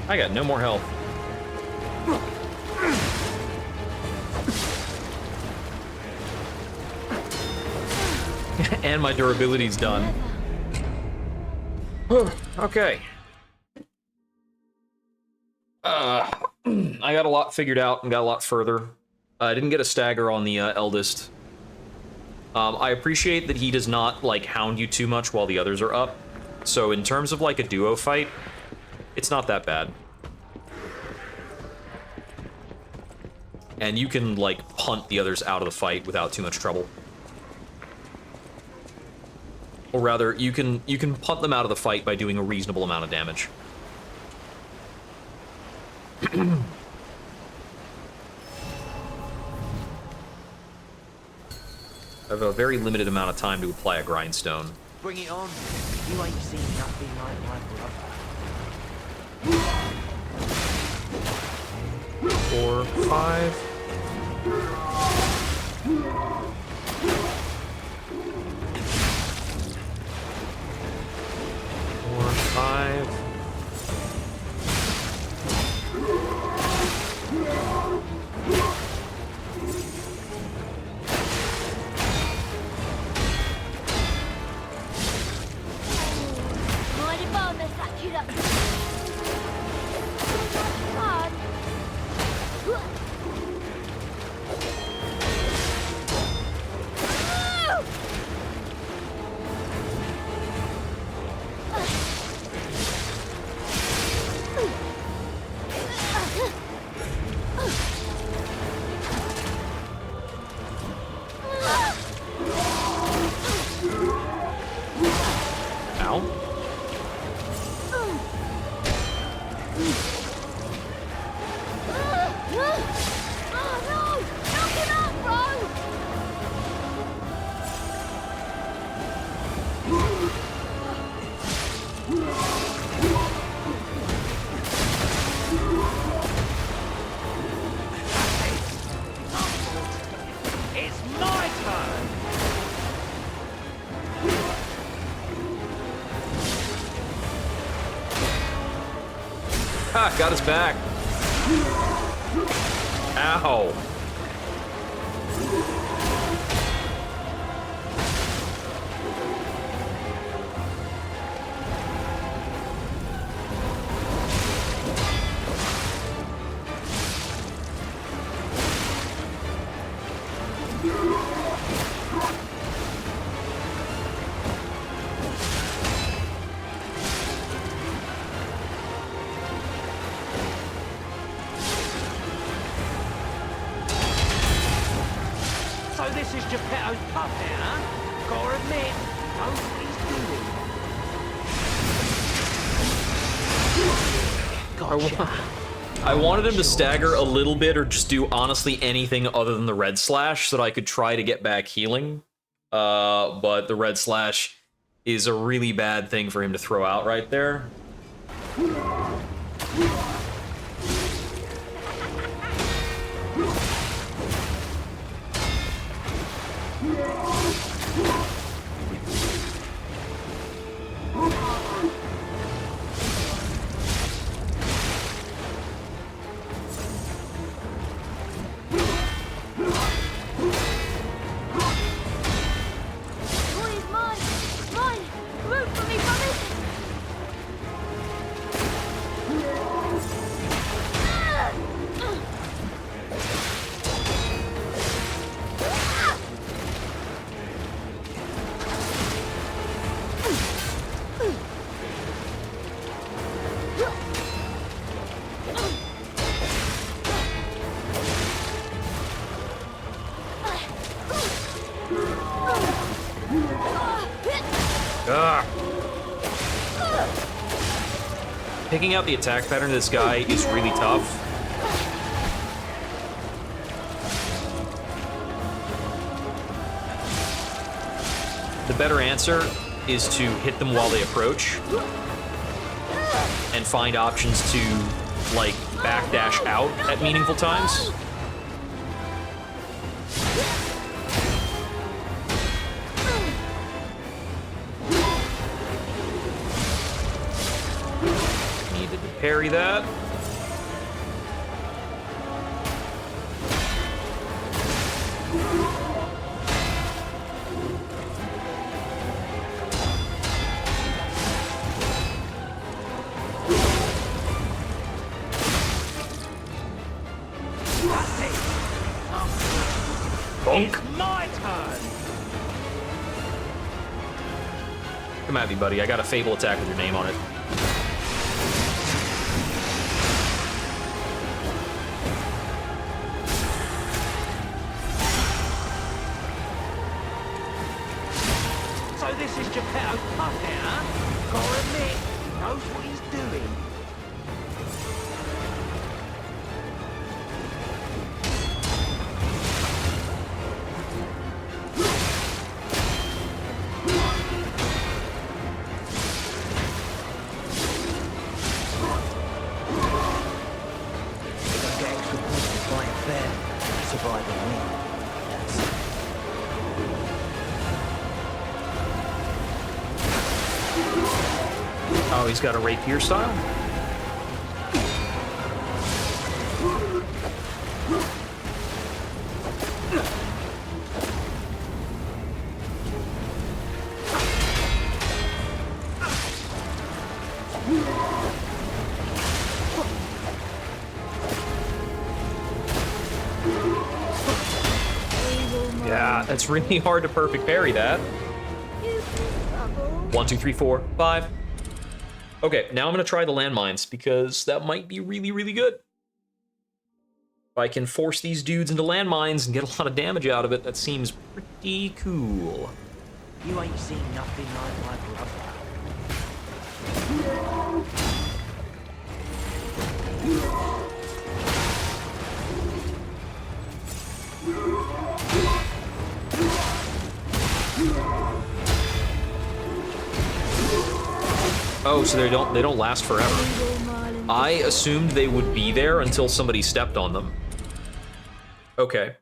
I got no more health. And my durability's done. Okay. I got a lot figured out and got a lot further. I didn't get a stagger on the eldest. I appreciate that he does not, like, hound you too much while the others are up. So in terms of, like, a duo fight, it's not that bad. And you can, like, punt the others out of the fight without too much trouble. Or rather, you can punt them out of the fight by doing a reasonable amount of damage. I have a very limited amount of time to apply a grindstone. Bring it on. You ain't seen nothing like my brother. 4, 5. 4, 5. Ha! Got his back. Ow. So this is Geppetto's puppet, huh? Gotta admit, knows what he's doing. Gotcha. I wanted him to stagger a little bit or just do honestly anything other than the red slash so that I could try to get back healing. But the red slash is a really bad thing for him to throw out right there. Picking out the attack pattern of this guy is really tough. The better answer is to hit them while they approach and find options to, like, backdash out at meaningful times. Needed to parry that. Bonk. My turn! Come at me, buddy. I got a Fable attack with your name on it. So this is Geppetto's puppet, huh? Gotta admit, knows what he's doing. Oh, he's got a rapier style? Yeah, that's really hard to perfect parry that. 1, 2, 3, 4, 5. Okay, now I'm gonna try the landmines because that might be really, really good. If I can force these dudes into landmines and get a lot of damage out of it, that seems pretty cool. You ain't seen nothing like my brother. Oh, so they don't last forever. I assumed they would be there until somebody stepped on them. Okay.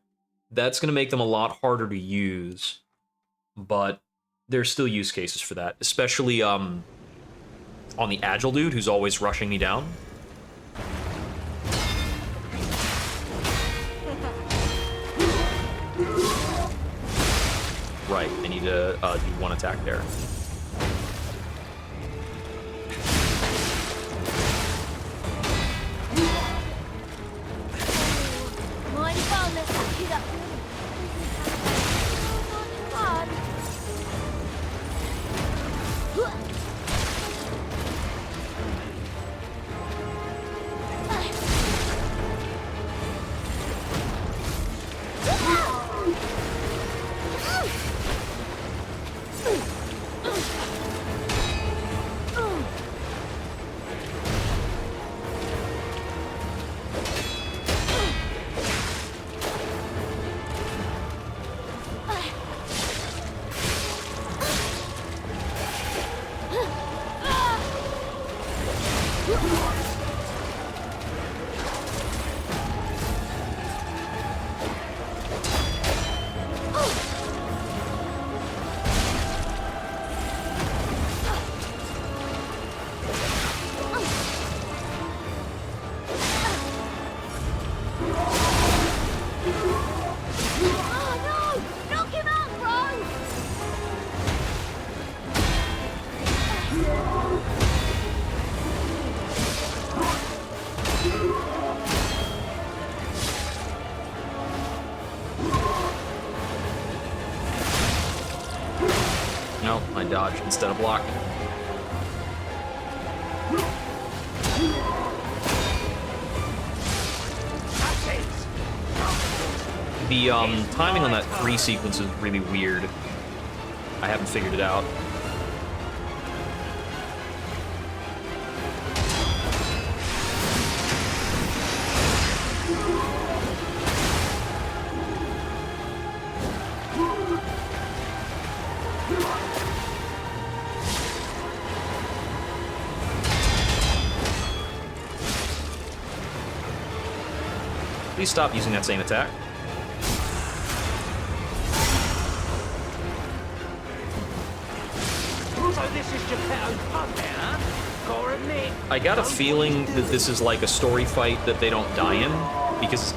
That's gonna make them a lot harder to use. But there's still use cases for that. Especially on the agile dude who's always rushing me down. Right, I need to do one attack there. No, I dodged instead of blocked. The timing on that 3 sequence is really weird. I haven't figured it out. Please stop using that same attack. So this is Geppetto's puppet, huh? I got a feeling that this is like a story fight that they don't die in, because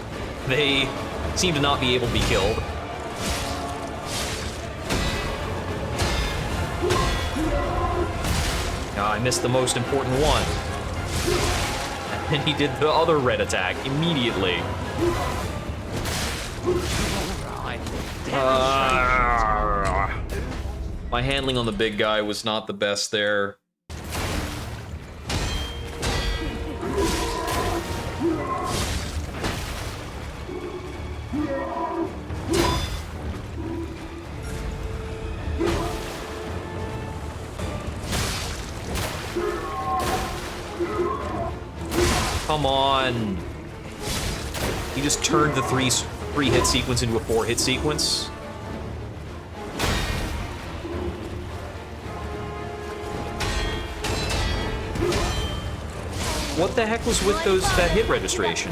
they seem to not be able to be killed. I missed the most important one. And he did the other red attack immediately. My handling on the big guy was not the best there. Come on. He just turned the three hit sequence into a 4 hit sequence. What the heck was with that hit registration?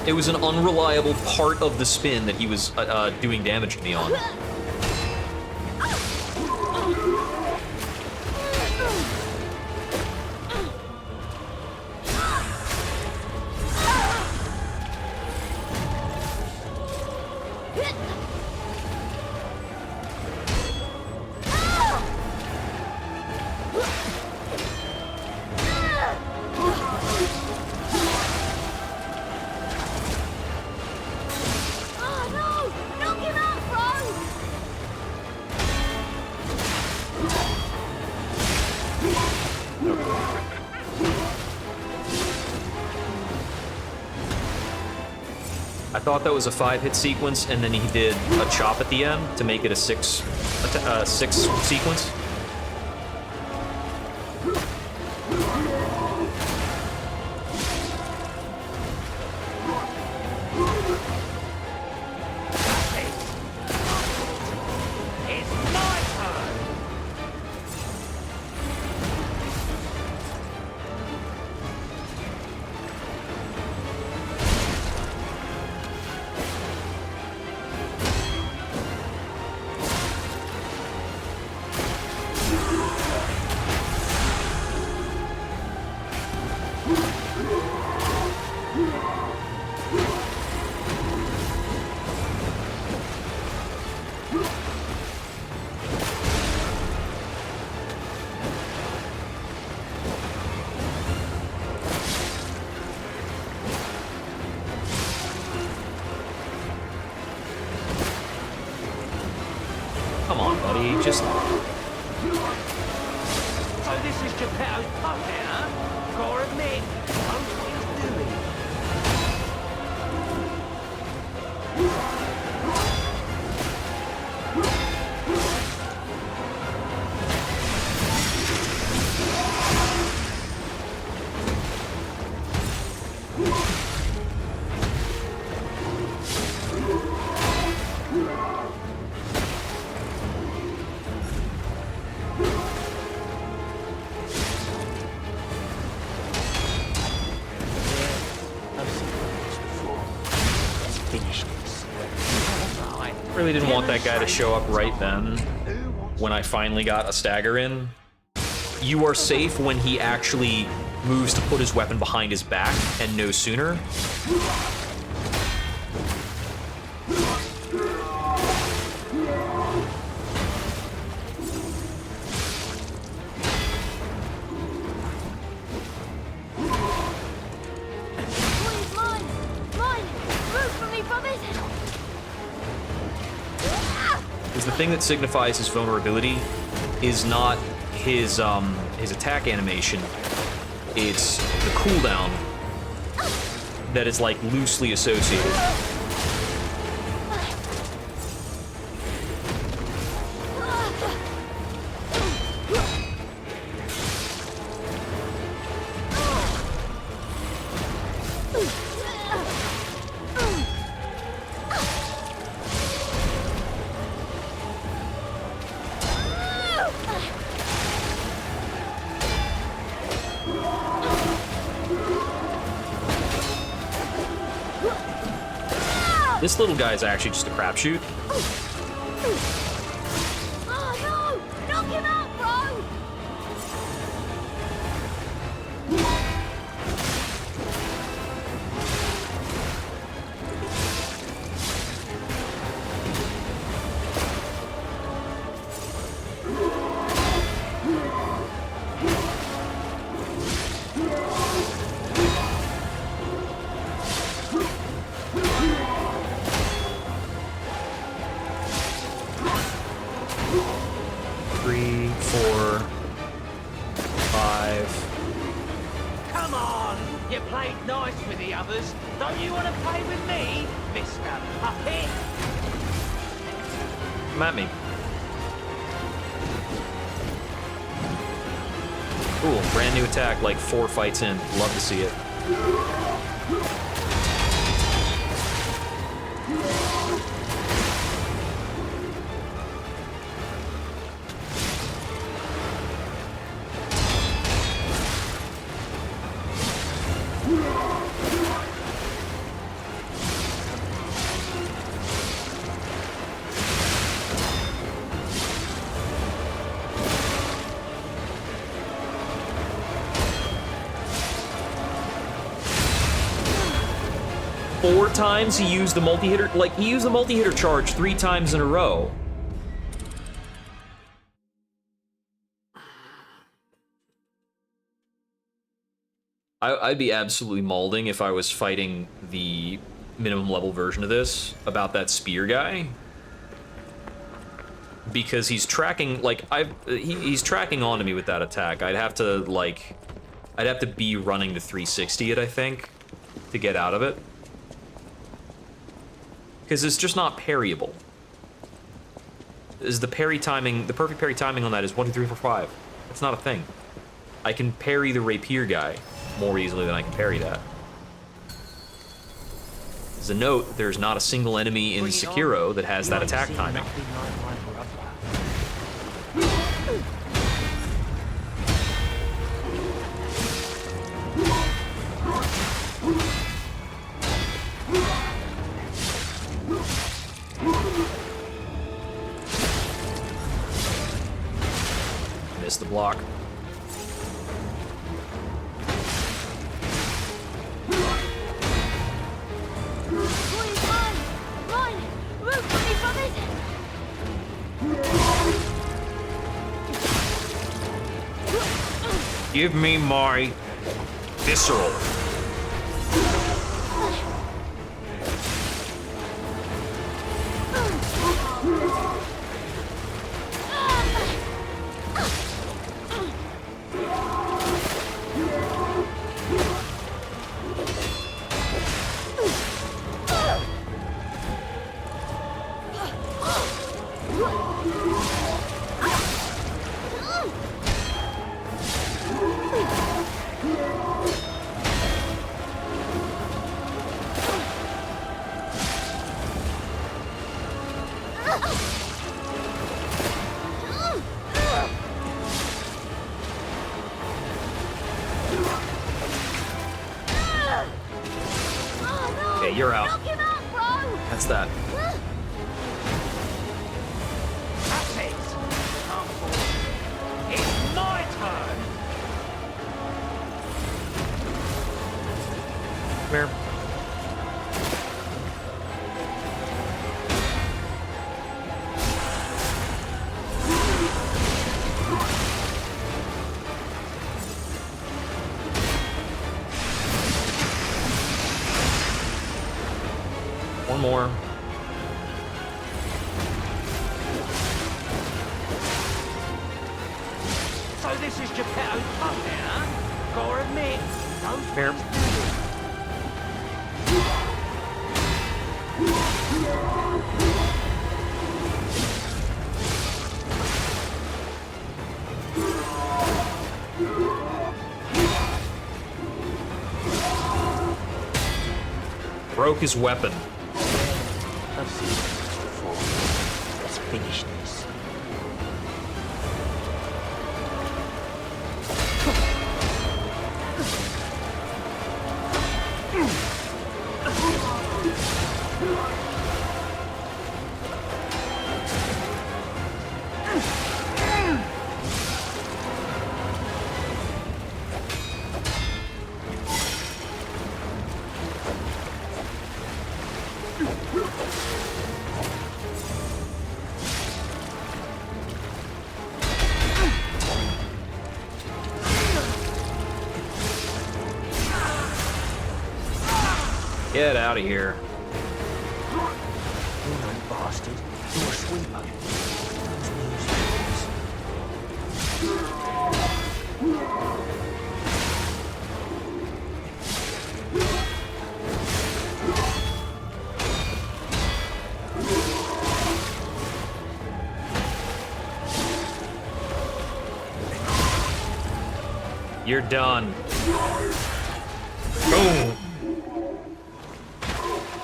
It was an unreliable part of the spin that he was doing damage to me on. I thought that was a 5 hit sequence, and then he did a chop at the end to make it a 6 sequence. Come on, buddy, just... So this is Geppetto's puppet, huh? Gotta admit, knows what he's doing. Really didn't want that guy to show up right then, when I finally got a stagger in. You are safe when he actually moves to put his weapon behind his back, and no sooner. The thing that signifies his vulnerability is not his attack animation. It's the cooldown that is like loosely associated. This little guy is actually just a crapshoot. Oh, no! You played nice with the others. Don't you want to play with me, Mr. Puppet? Come at me. Cool, brand new attack, like 4 fights in. Love to see it. 4 times he used the multi-hitter, like, he used the multi-hitter charge 3 times in a row. I'd be absolutely mauling if I was fighting the minimum level version of this about that spear guy. Because he's tracking, like, he's tracking onto me with that attack. I'd have to be running to 360 it, I think, to get out of it. Because it's just not parryable. Is the parry timing, the perfect parry timing on that is 1, 2, 3, 4, 5. It's not a thing. I can parry the rapier guy more easily than I can parry that. As a note, there's not a single enemy in Sekiro that has that attack timing. Missed the block. Give me my visceral. Okay, you're out. That's that. That's it. It's my turn. Come here. One more. So this is Geppetto's puppet, huh? Gotta admit, those Here. Broke his weapon. I've seen this before. Let's finish this. Get out of here. You know, bastard. You're a sweeper. You're done. Boom.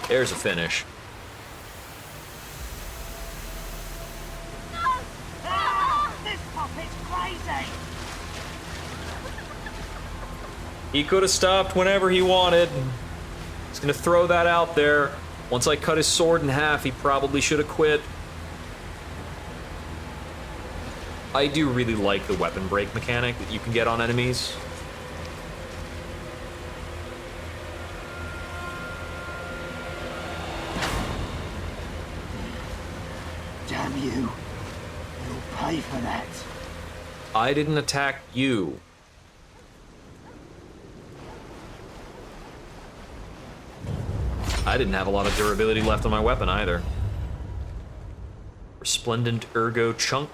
There's a finish. This puppet's crazy! He could have stopped whenever he wanted. He's gonna throw that out there. Once I cut his sword in half, he probably should have quit. I do really like the weapon break mechanic that you can get on enemies. Damn you. You'll pay for that. I didn't attack you. I didn't have a lot of durability left on my weapon either. Resplendent Ergo Chunk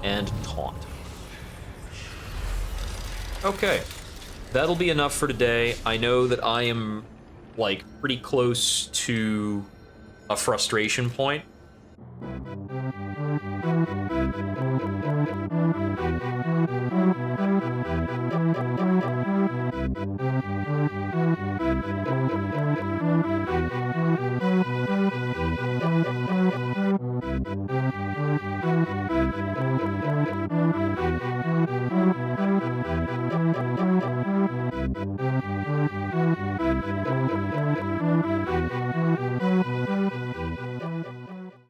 and Taunt. Okay, that'll be enough for today. I know that I am, like, pretty close to a frustration point.